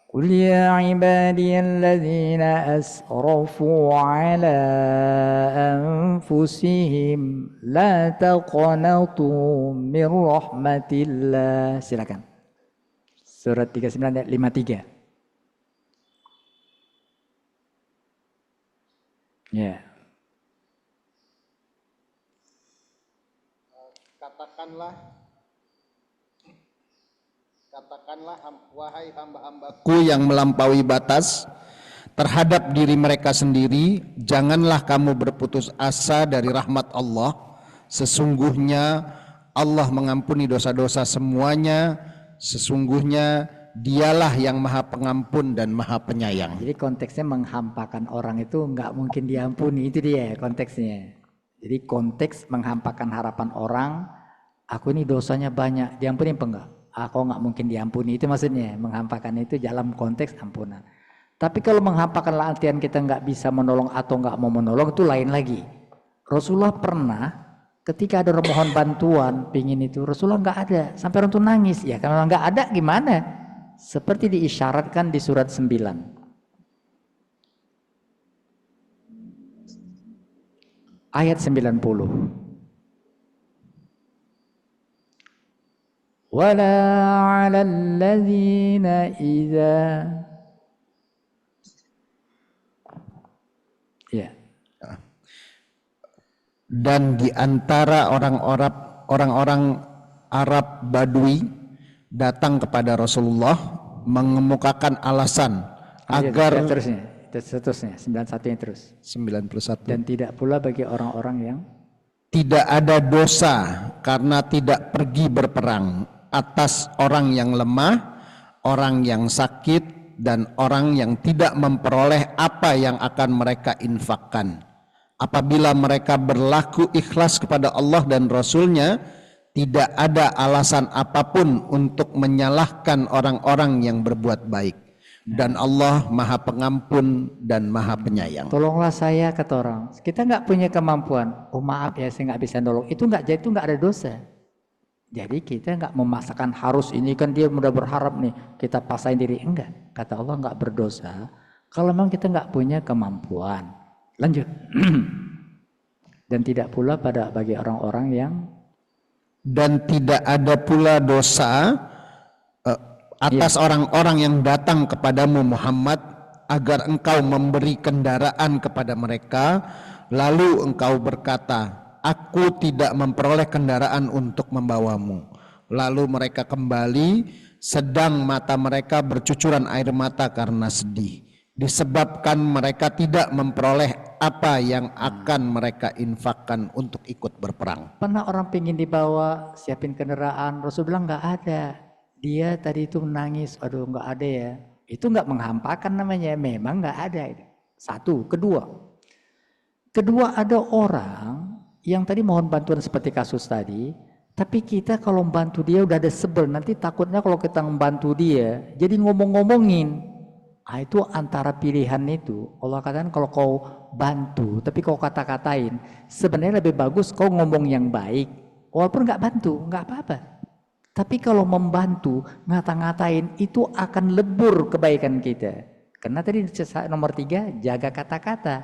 [SPEAKER 2] Qul ya ibadiyalladzina asrafu ala anfusihim la taqnatu min rahmatillah. Silakan. Surat 39 ayat 53. Ya.
[SPEAKER 1] Katakanlah wahai hamba-hambaku yang melampaui batas terhadap diri mereka sendiri, janganlah kamu berputus asa dari rahmat Allah. Sesungguhnya Allah mengampuni dosa-dosa semuanya. Sesungguhnya Dialah yang Maha Pengampun dan Maha Penyayang.
[SPEAKER 2] Jadi konteksnya menghampakan orang itu nggak mungkin diampuni, itu dia konteksnya. Jadi konteks menghampakan harapan orang, aku ini dosanya banyak, diampuni apa enggak? Aku nggak mungkin diampuni, itu maksudnya. Menghampakan itu dalam konteks ampunan. Tapi kalau menghampakan artian kita nggak bisa menolong atau nggak mau menolong, itu lain lagi. Rasulullah pernah ketika ada orang mohon bantuan, pingin itu, Rasulullah nggak ada, sampai orang itu nangis. Ya kalau nggak ada gimana? Seperti diisyaratkan di surat 9. Ayat 90. Wala 'alal ladzina idza ya.
[SPEAKER 1] Dan di antara orang-orang Arab Badui datang kepada Rasulullah mengemukakan alasan agar
[SPEAKER 2] seterusnya 91 yang terus
[SPEAKER 1] 91
[SPEAKER 2] dan tidak pula bagi orang-orang yang
[SPEAKER 1] tidak ada dosa karena tidak pergi berperang atas orang yang lemah, orang yang sakit dan orang yang tidak memperoleh apa yang akan mereka infakkan. Apabila mereka berlaku ikhlas kepada Allah dan Rasul-Nya, tidak ada alasan apapun untuk menyalahkan orang-orang yang berbuat baik. Dan Allah Maha Pengampun dan Maha Penyayang.
[SPEAKER 2] Tolonglah saya, kata orang. Kita nggak punya kemampuan. Oh maaf ya, saya nggak bisa nolong. Itu nggak ada dosa. Jadi kita nggak memaksakan harus ini kan dia mudah berharap nih kita paksain diri. Enggak. Kata Allah nggak berdosa. Kalau memang kita nggak punya kemampuan. Lanjut. Dan tidak pula bagi orang-orang yang
[SPEAKER 1] dan tidak ada pula dosa atas orang-orang yang datang kepadamu Muhammad agar engkau memberi kendaraan kepada mereka lalu engkau berkata, aku tidak memperoleh kendaraan untuk membawamu. Lalu mereka kembali sedang mata mereka bercucuran air mata karena sedih disebabkan mereka tidak memperoleh apa yang akan mereka infakkan untuk ikut berperang.
[SPEAKER 2] Pernah orang pengen dibawa, siapin kendaraan, Rasul bilang nggak ada. Dia tadi itu menangis, aduh nggak ada ya. Itu nggak menghampakan namanya, memang nggak ada. Satu, kedua ada orang yang tadi mohon bantuan seperti kasus tadi, tapi kita kalau membantu dia udah ada sebel, nanti takutnya kalau kita membantu dia, jadi ngomong-ngomongin. Nah, itu antara pilihan itu, Allah katakan kalau kau bantu, tapi kau kata-katain, sebenarnya lebih bagus kau ngomong yang baik, walaupun nggak bantu, nggak apa-apa. Tapi kalau membantu, ngata-ngatain, itu akan lebur kebaikan kita. Karena tadi nomor 3, jaga kata-kata.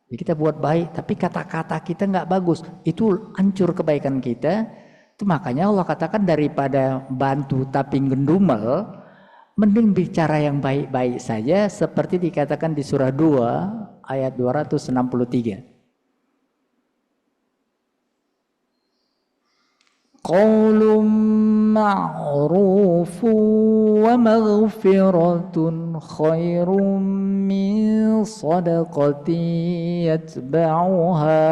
[SPEAKER 2] Jadi kita buat baik, tapi kata-kata kita nggak bagus, itu hancur kebaikan kita. Itu makanya Allah katakan daripada bantu tapi gendumel, mending bicara yang baik-baik saja seperti dikatakan di surah 2 ayat 263. Qaulun ma'rufun wa maghfiratun khairum min sadaqatin yatba'uha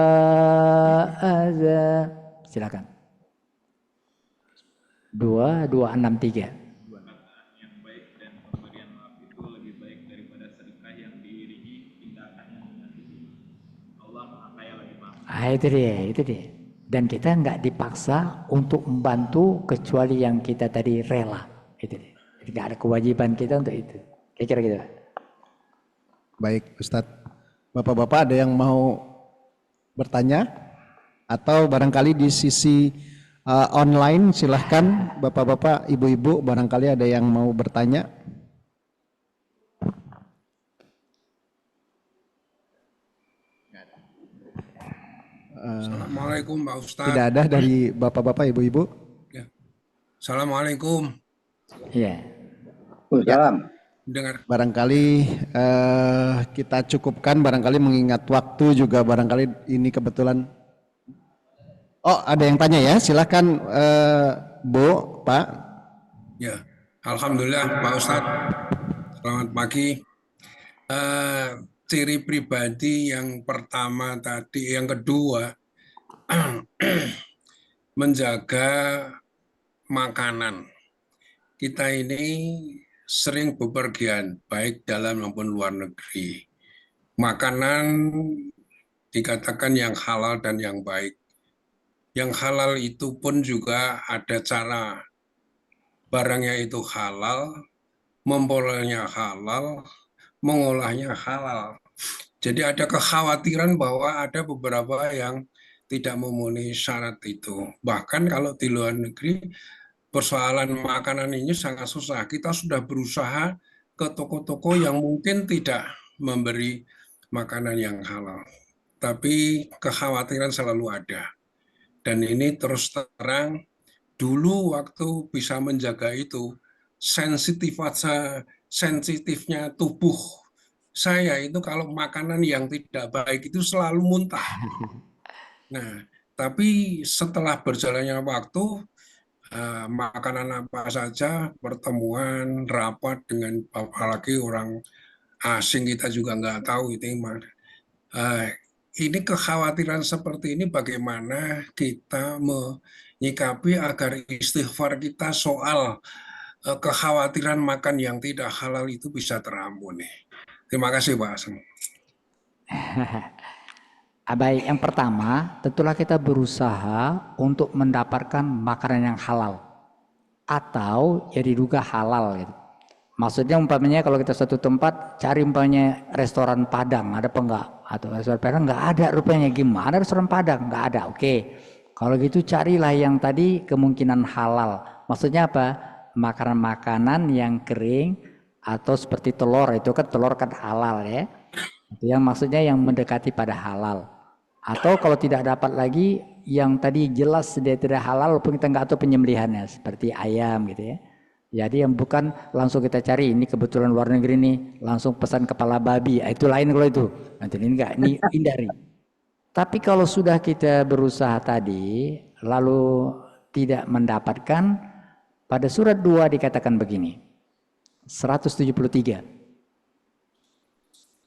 [SPEAKER 2] adza. Silakan. 2263. Itu dia. Dan kita nggak dipaksa untuk membantu kecuali yang kita tadi rela. Itu dia. Jadi nggak ada kewajiban kita untuk itu. Kira-kira gitu.
[SPEAKER 1] Baik Ustadz, Bapak-bapak ada yang mau bertanya? Atau barangkali di sisi online silahkan Bapak-bapak, Ibu-ibu barangkali ada yang mau bertanya.
[SPEAKER 7] Assalamualaikum Pak Ustadz.
[SPEAKER 1] Tidak ada dari Bapak-bapak, Ibu-ibu?
[SPEAKER 7] Ya. Assalamualaikum.
[SPEAKER 2] Iya.
[SPEAKER 8] Salam.
[SPEAKER 7] Dengar.
[SPEAKER 1] Barangkali kita cukupkan, barangkali mengingat waktu juga barangkali ini kebetulan. Oh, ada yang tanya ya, silakan Bu, Pak.
[SPEAKER 7] Ya, Alhamdulillah Pak Ustadz. Selamat pagi. Ciri pribadi yang pertama tadi, yang kedua menjaga makanan. Kita ini sering bepergian, baik dalam maupun luar negeri. Makanan dikatakan yang halal dan yang baik. Yang halal itu pun juga ada cara. Barangnya itu halal, memperolehnya halal, mengolahnya halal. Jadi ada kekhawatiran bahwa ada beberapa yang tidak memenuhi syarat itu. Bahkan kalau di luar negeri, persoalan makanan ini sangat susah. Kita sudah berusaha ke toko-toko yang mungkin tidak memberi makanan yang halal. Tapi kekhawatiran selalu ada. Dan ini terus terang, dulu waktu bisa menjaga itu, sensitifnya tubuh saya itu kalau makanan yang tidak baik itu selalu muntah. Nah, tapi setelah berjalannya waktu, makanan apa saja, pertemuan, rapat dengan apalagi orang asing kita juga nggak tahu itu ini kekhawatiran seperti ini bagaimana kita menyikapi agar istighfar kita soal kekhawatiran makan yang tidak halal itu bisa terampuni. Terima kasih Pak Asem.
[SPEAKER 2] Baik, yang pertama tentulah kita berusaha untuk mendapatkan makanan yang halal atau ya diduga halal gitu. Maksudnya umpamanya kalau kita satu tempat cari umpamanya restoran Padang, ada apa enggak? Atau restoran Padang enggak ada, rupanya gimana restoran Padang? Enggak ada. Oke. Kalau gitu carilah yang tadi kemungkinan halal. Maksudnya apa? Makanan-makanan yang kering atau seperti telur, itu kan telur kan halal ya. Itu yang maksudnya yang mendekati pada halal. Atau kalau tidak dapat lagi yang tadi jelas dia tidak halal walaupun kita nggak tahu penyembelihannya seperti ayam gitu ya. Jadi yang bukan langsung kita cari ini kebetulan luar negeri nih langsung pesan kepala babi, itu lain kalau itu. Nanti ini enggak, ini hindari. Tapi kalau sudah kita berusaha tadi lalu tidak mendapatkan, pada surat 2 dikatakan begini. 173.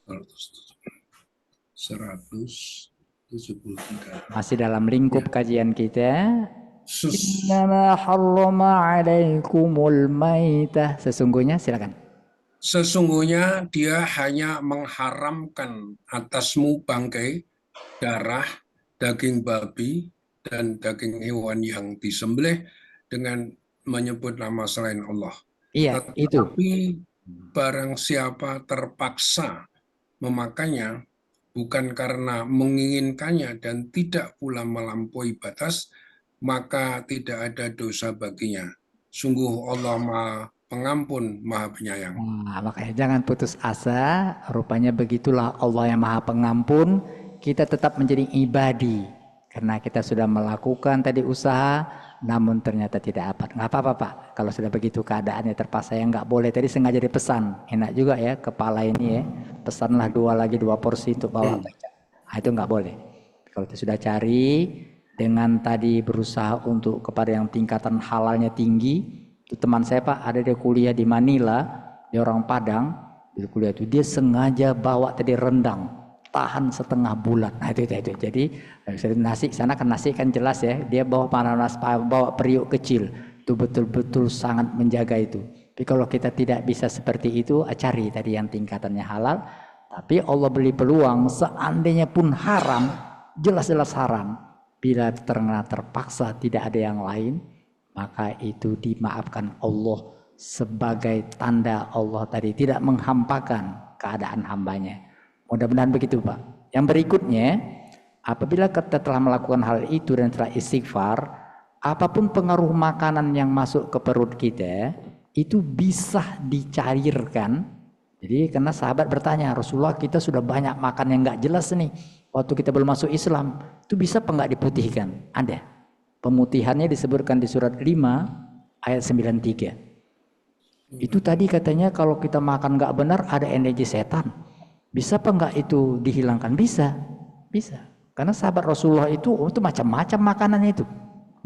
[SPEAKER 7] 173.
[SPEAKER 2] Masih dalam lingkup kajian kita. Innama harrama alaikumul maitah. Sesungguhnya, silakan.
[SPEAKER 7] Sesungguhnya dia hanya mengharamkan atasmu bangkai, darah, daging babi, dan daging hewan yang disembelih dengan menyebut nama selain Allah.
[SPEAKER 2] Iya, itu.
[SPEAKER 7] Tapi barang siapa terpaksa memakannya, bukan karena menginginkannya dan tidak pula melampaui batas, maka tidak ada dosa baginya. Sungguh Allah Maha Pengampun, Maha Penyayang.
[SPEAKER 2] Nah, makanya jangan putus asa, rupanya begitulah Allah yang Maha Pengampun, kita tetap menjadi ibadi. Karena kita sudah melakukan tadi usaha, namun ternyata tidak apa. Nggak apa-apa Pak, kalau sudah begitu keadaannya terpaksa yang nggak boleh. Tadi sengaja dipesan, enak juga ya kepala ini ya, pesanlah 2 porsi untuk bawa baca. Nah, itu nggak boleh. Kalau kita sudah cari dengan tadi berusaha untuk kepada yang tingkatan halalnya tinggi. Itu teman saya Pak, ada dia kuliah di Manila, dia orang Padang, di kuliah itu dia sengaja bawa tadi rendang, tahan setengah bulan. Nah itu. Jadi nasi sana kan nasi kan jelas ya, dia bawa panas, bawa periuk kecil, itu betul-betul sangat menjaga itu. Tapi kalau kita tidak bisa seperti itu, cari tadi yang tingkatannya halal. Tapi Allah beri peluang, seandainya pun haram, jelas-jelas haram. Bila terpaksa tidak ada yang lain, maka itu dimaafkan Allah sebagai tanda Allah tadi tidak menghampakan keadaan hambanya. Mudah-mudahan begitu Pak. Yang berikutnya, apabila kita telah melakukan hal itu dan telah istighfar, apapun pengaruh makanan yang masuk ke perut kita, itu bisa dicairkan. Jadi karena sahabat bertanya, Rasulullah kita sudah banyak makan yang nggak jelas nih. Waktu kita belum masuk Islam, itu bisa apa nggak diputihkan? Ada. Pemutihannya disebutkan di surat 5 ayat 93. Itu tadi katanya kalau kita makan nggak benar ada energi setan. Bisa apa nggak itu dihilangkan? Bisa. Karena sahabat Rasulullah itu macam-macam makanannya itu.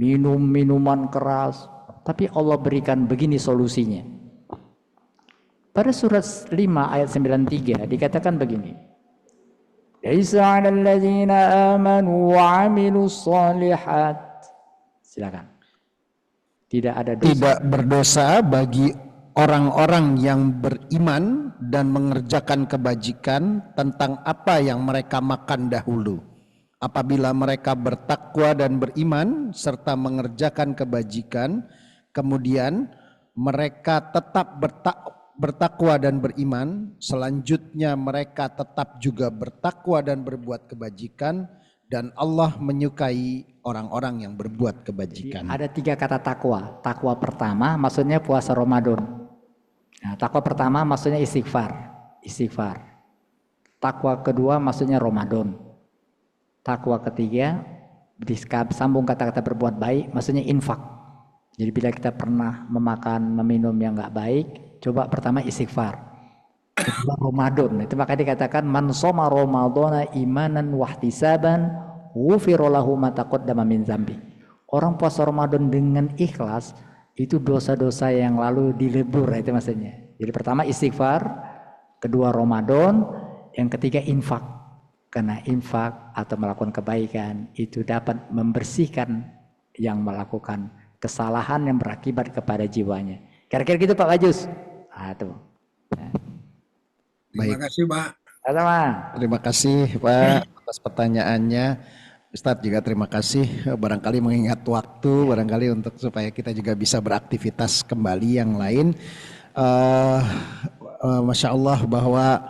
[SPEAKER 2] Minuman keras. Tapi Allah berikan begini solusinya. Pada surat 5 ayat 93 dikatakan begini. Laisa 'alal ladzina amanu wa 'amilus shalihat. Silakan.
[SPEAKER 1] Tidak berdosa bagi orang-orang yang beriman dan mengerjakan kebajikan tentang apa yang mereka makan dahulu. Apabila mereka bertakwa dan beriman serta mengerjakan kebajikan, kemudian mereka tetap bertakwa dan beriman, selanjutnya mereka tetap juga bertakwa dan berbuat kebajikan, dan Allah menyukai orang-orang yang berbuat kebajikan.
[SPEAKER 2] Jadi ada 3 kata takwa. Takwa pertama maksudnya puasa Ramadan. Nah, takwa pertama maksudnya istighfar. Takwa kedua maksudnya Ramadan. Takwa ketiga disambung kata-kata berbuat baik maksudnya infak. Jadi bila kita pernah meminum yang nggak baik, coba pertama istighfar. Kedua Ramadan. Itu maka dikatakan man shoma ramadhana imanan wahtisaban ghufira lahu ma taqaddama min dzambi. Orang puasa Ramadan dengan ikhlas itu dosa-dosa yang lalu dilebur, itu maksudnya. Jadi pertama istighfar, kedua Ramadan, yang ketiga infak. Karena infak atau melakukan kebaikan itu dapat membersihkan yang melakukan kesalahan yang berakibat kepada jiwanya. Kira-kira gitu Pak Bajus.
[SPEAKER 7] Terima kasih Pak.
[SPEAKER 2] Sama.
[SPEAKER 1] Terima kasih Pak atas pertanyaannya. Ustadz juga terima kasih, barangkali mengingat waktu, barangkali untuk supaya kita juga bisa beraktivitas kembali yang lain. Masya Allah bahwa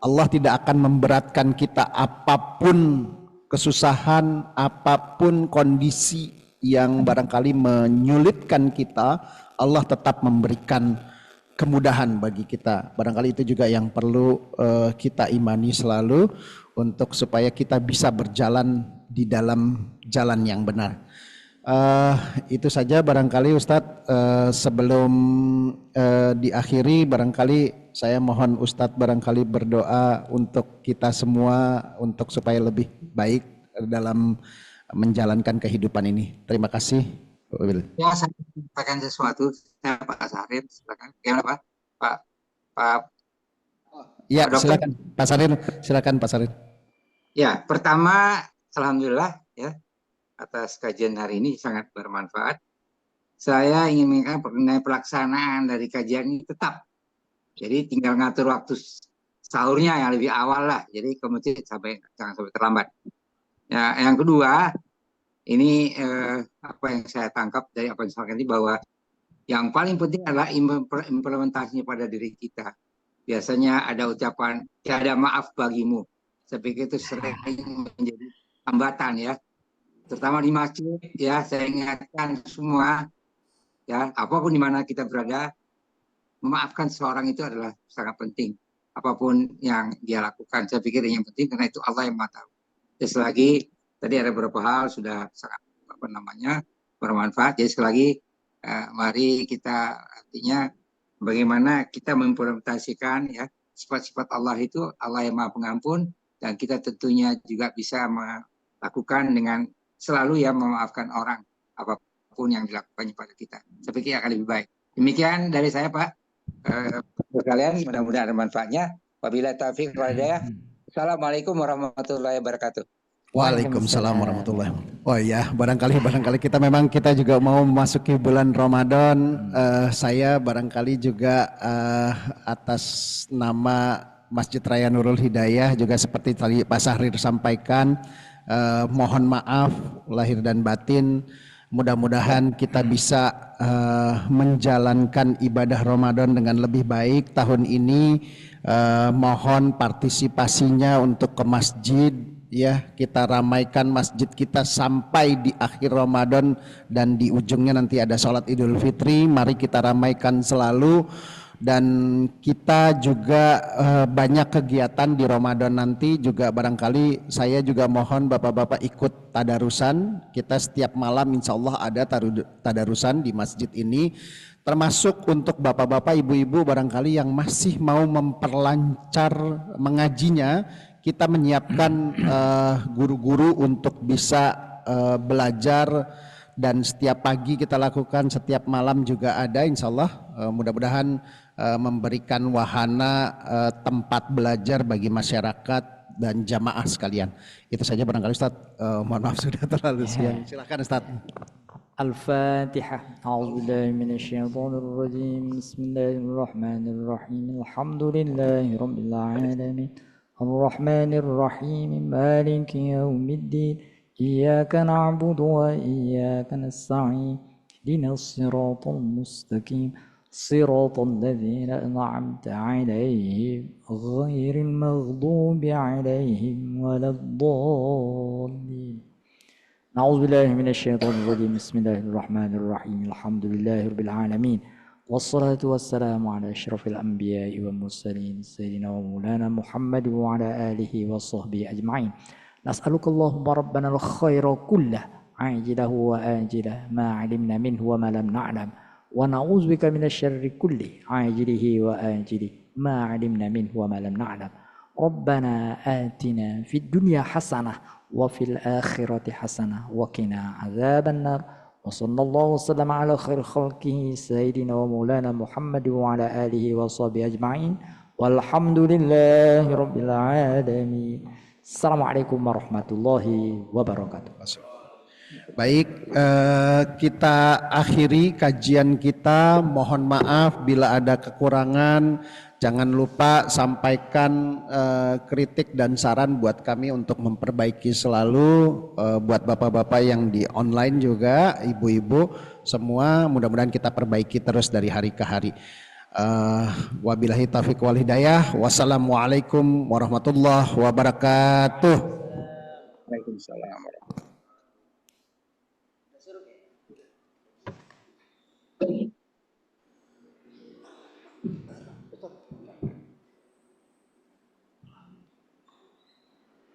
[SPEAKER 1] Allah tidak akan memberatkan kita apapun kesusahan, apapun kondisi yang barangkali menyulitkan kita, Allah tetap memberikan kemudahan bagi kita. Barangkali itu juga yang perlu kita imani selalu untuk supaya kita bisa berjalan di dalam jalan yang benar. Itu saja barangkali Ustadz, sebelum diakhiri barangkali saya mohon Ustadz barangkali berdoa untuk kita semua untuk supaya lebih baik dalam menjalankan kehidupan ini. Terima kasih.
[SPEAKER 8] Ya, saya sampaikan sesuatu. Saya Pak Sarin, silakan. Gimana Pak?
[SPEAKER 1] Ya,
[SPEAKER 8] Pak
[SPEAKER 1] silakan Pak Sarin. Silakan Pak Sarin.
[SPEAKER 8] Ya, pertama alhamdulillah ya atas kajian hari ini sangat bermanfaat. Saya ingin mengingatkan mengenai pelaksanaan dari kajian ini tetap. Jadi tinggal ngatur waktu sahurnya yang lebih awal lah. Jadi kemudian jangan sampai terlambat. Ya, yang kedua, ini apa yang saya tangkap dari apa yang disampaikan ini bahwa yang paling penting adalah implementasinya pada diri kita. Biasanya ada ucapan tiada maaf bagimu. Saya pikir itu sering menjadi hambatan ya, terutama di masjid ya. Saya ingatkan semua ya, apapun di mana kita berada, memaafkan seseorang itu adalah sangat penting. Apapun yang dia lakukan, saya pikir yang penting karena itu Allah yang Maha Tahu. Terus lagi tadi ada beberapa hal sudah sangat bermanfaat. Jadi sekali lagi mari kita artinya bagaimana kita mengimplementasikan ya sifat-sifat Allah itu Allah yang Maha Pengampun, dan kita tentunya juga bisa melakukan dengan selalu ya memaafkan orang apapun yang dilakukannya pada kita. Saya pikir akan lebih baik. Demikian dari saya Pak. Kalian mudah-mudahan ada manfaatnya. Wabillahi taufiq wal hidayah. Assalamualaikum warahmatullahi wabarakatuh.
[SPEAKER 1] Waalaikumsalam warahmatullahi wabarakatuh. Oh ya, barangkali kita juga mau memasuki bulan Ramadan. Saya barangkali juga atas nama Masjid Raya Nurul Hidayah juga seperti tadi Pak Sahrir sampaikan, mohon maaf lahir dan batin. Mudah-mudahan kita bisa menjalankan ibadah Ramadan dengan lebih baik tahun ini. Mohon partisipasinya untuk ke masjid, ya, kita ramaikan masjid kita sampai di akhir Ramadan dan di ujungnya nanti ada sholat Idul Fitri. Mari kita ramaikan selalu. Dan kita juga banyak kegiatan di Ramadan nanti juga, barangkali saya juga mohon bapak-bapak ikut tadarusan. Kita setiap malam insya Allah ada tadarusan di masjid ini, termasuk untuk bapak-bapak ibu-ibu barangkali yang masih mau memperlancar mengajinya. Kita menyiapkan guru-guru untuk bisa belajar, dan setiap pagi kita lakukan, setiap malam juga ada insya Allah. Mudah-mudahan memberikan wahana tempat belajar bagi masyarakat dan jamaah sekalian. Itu saja barangkali Ustaz. Mohon maaf sudah terlalu siang. Silakan Ustaz.
[SPEAKER 2] Al-Fatihah. A'udzubillahi minasyaitonirrajim. Bismillahirrahmanirrahim. Alhamdulillahirabbil alamin. Ar-Rahmanir Rahim. Maliki yaumiddin. Iyyaka na'budu wa iyyaka nasta'in. Ihdinas siratal mustaqim. صراط الذين أنعمت عليهم غير المغضوب عليهم ولا الضالين. نعوذ بالله من الشيطان الرجيم. بسم الله الرحمن الرحيم. الحمد لله رب العالمين والصلاة والسلام على أشرف الأنبياء والمرسلين سيدنا ومولانا محمد وعلى آله وصحبه أجمعين. نسألك اللهم ربنا الخير كله عاجله وآجله ما علمنا منه وما لم نعلم, ونعوذ بك من الشر كله عاجله وآجله ما علمنا منه وما لم نعلم. ربنا آتنا في الدنيا حسنة وفي الآخرة حسنة وقنا عذاب النار. وصلى الله وسلم على خير خلقه سيدنا ومولانا محمد وعلى آله وصحبه أجمعين والحمد لله رب العالمين. Assalamualaikum warahmatullahi wabarakatuh.
[SPEAKER 1] Baik, kita akhiri kajian kita. Mohon maaf bila ada kekurangan. Jangan lupa sampaikan kritik dan saran buat kami untuk memperbaiki selalu. Buat bapak-bapak yang di online juga, ibu-ibu semua, mudah-mudahan kita perbaiki terus dari hari ke hari. Wabillahi taufiq wal hidayah. Wassalamualaikum warahmatullahi wabarakatuh.
[SPEAKER 8] Waalaikumsalam.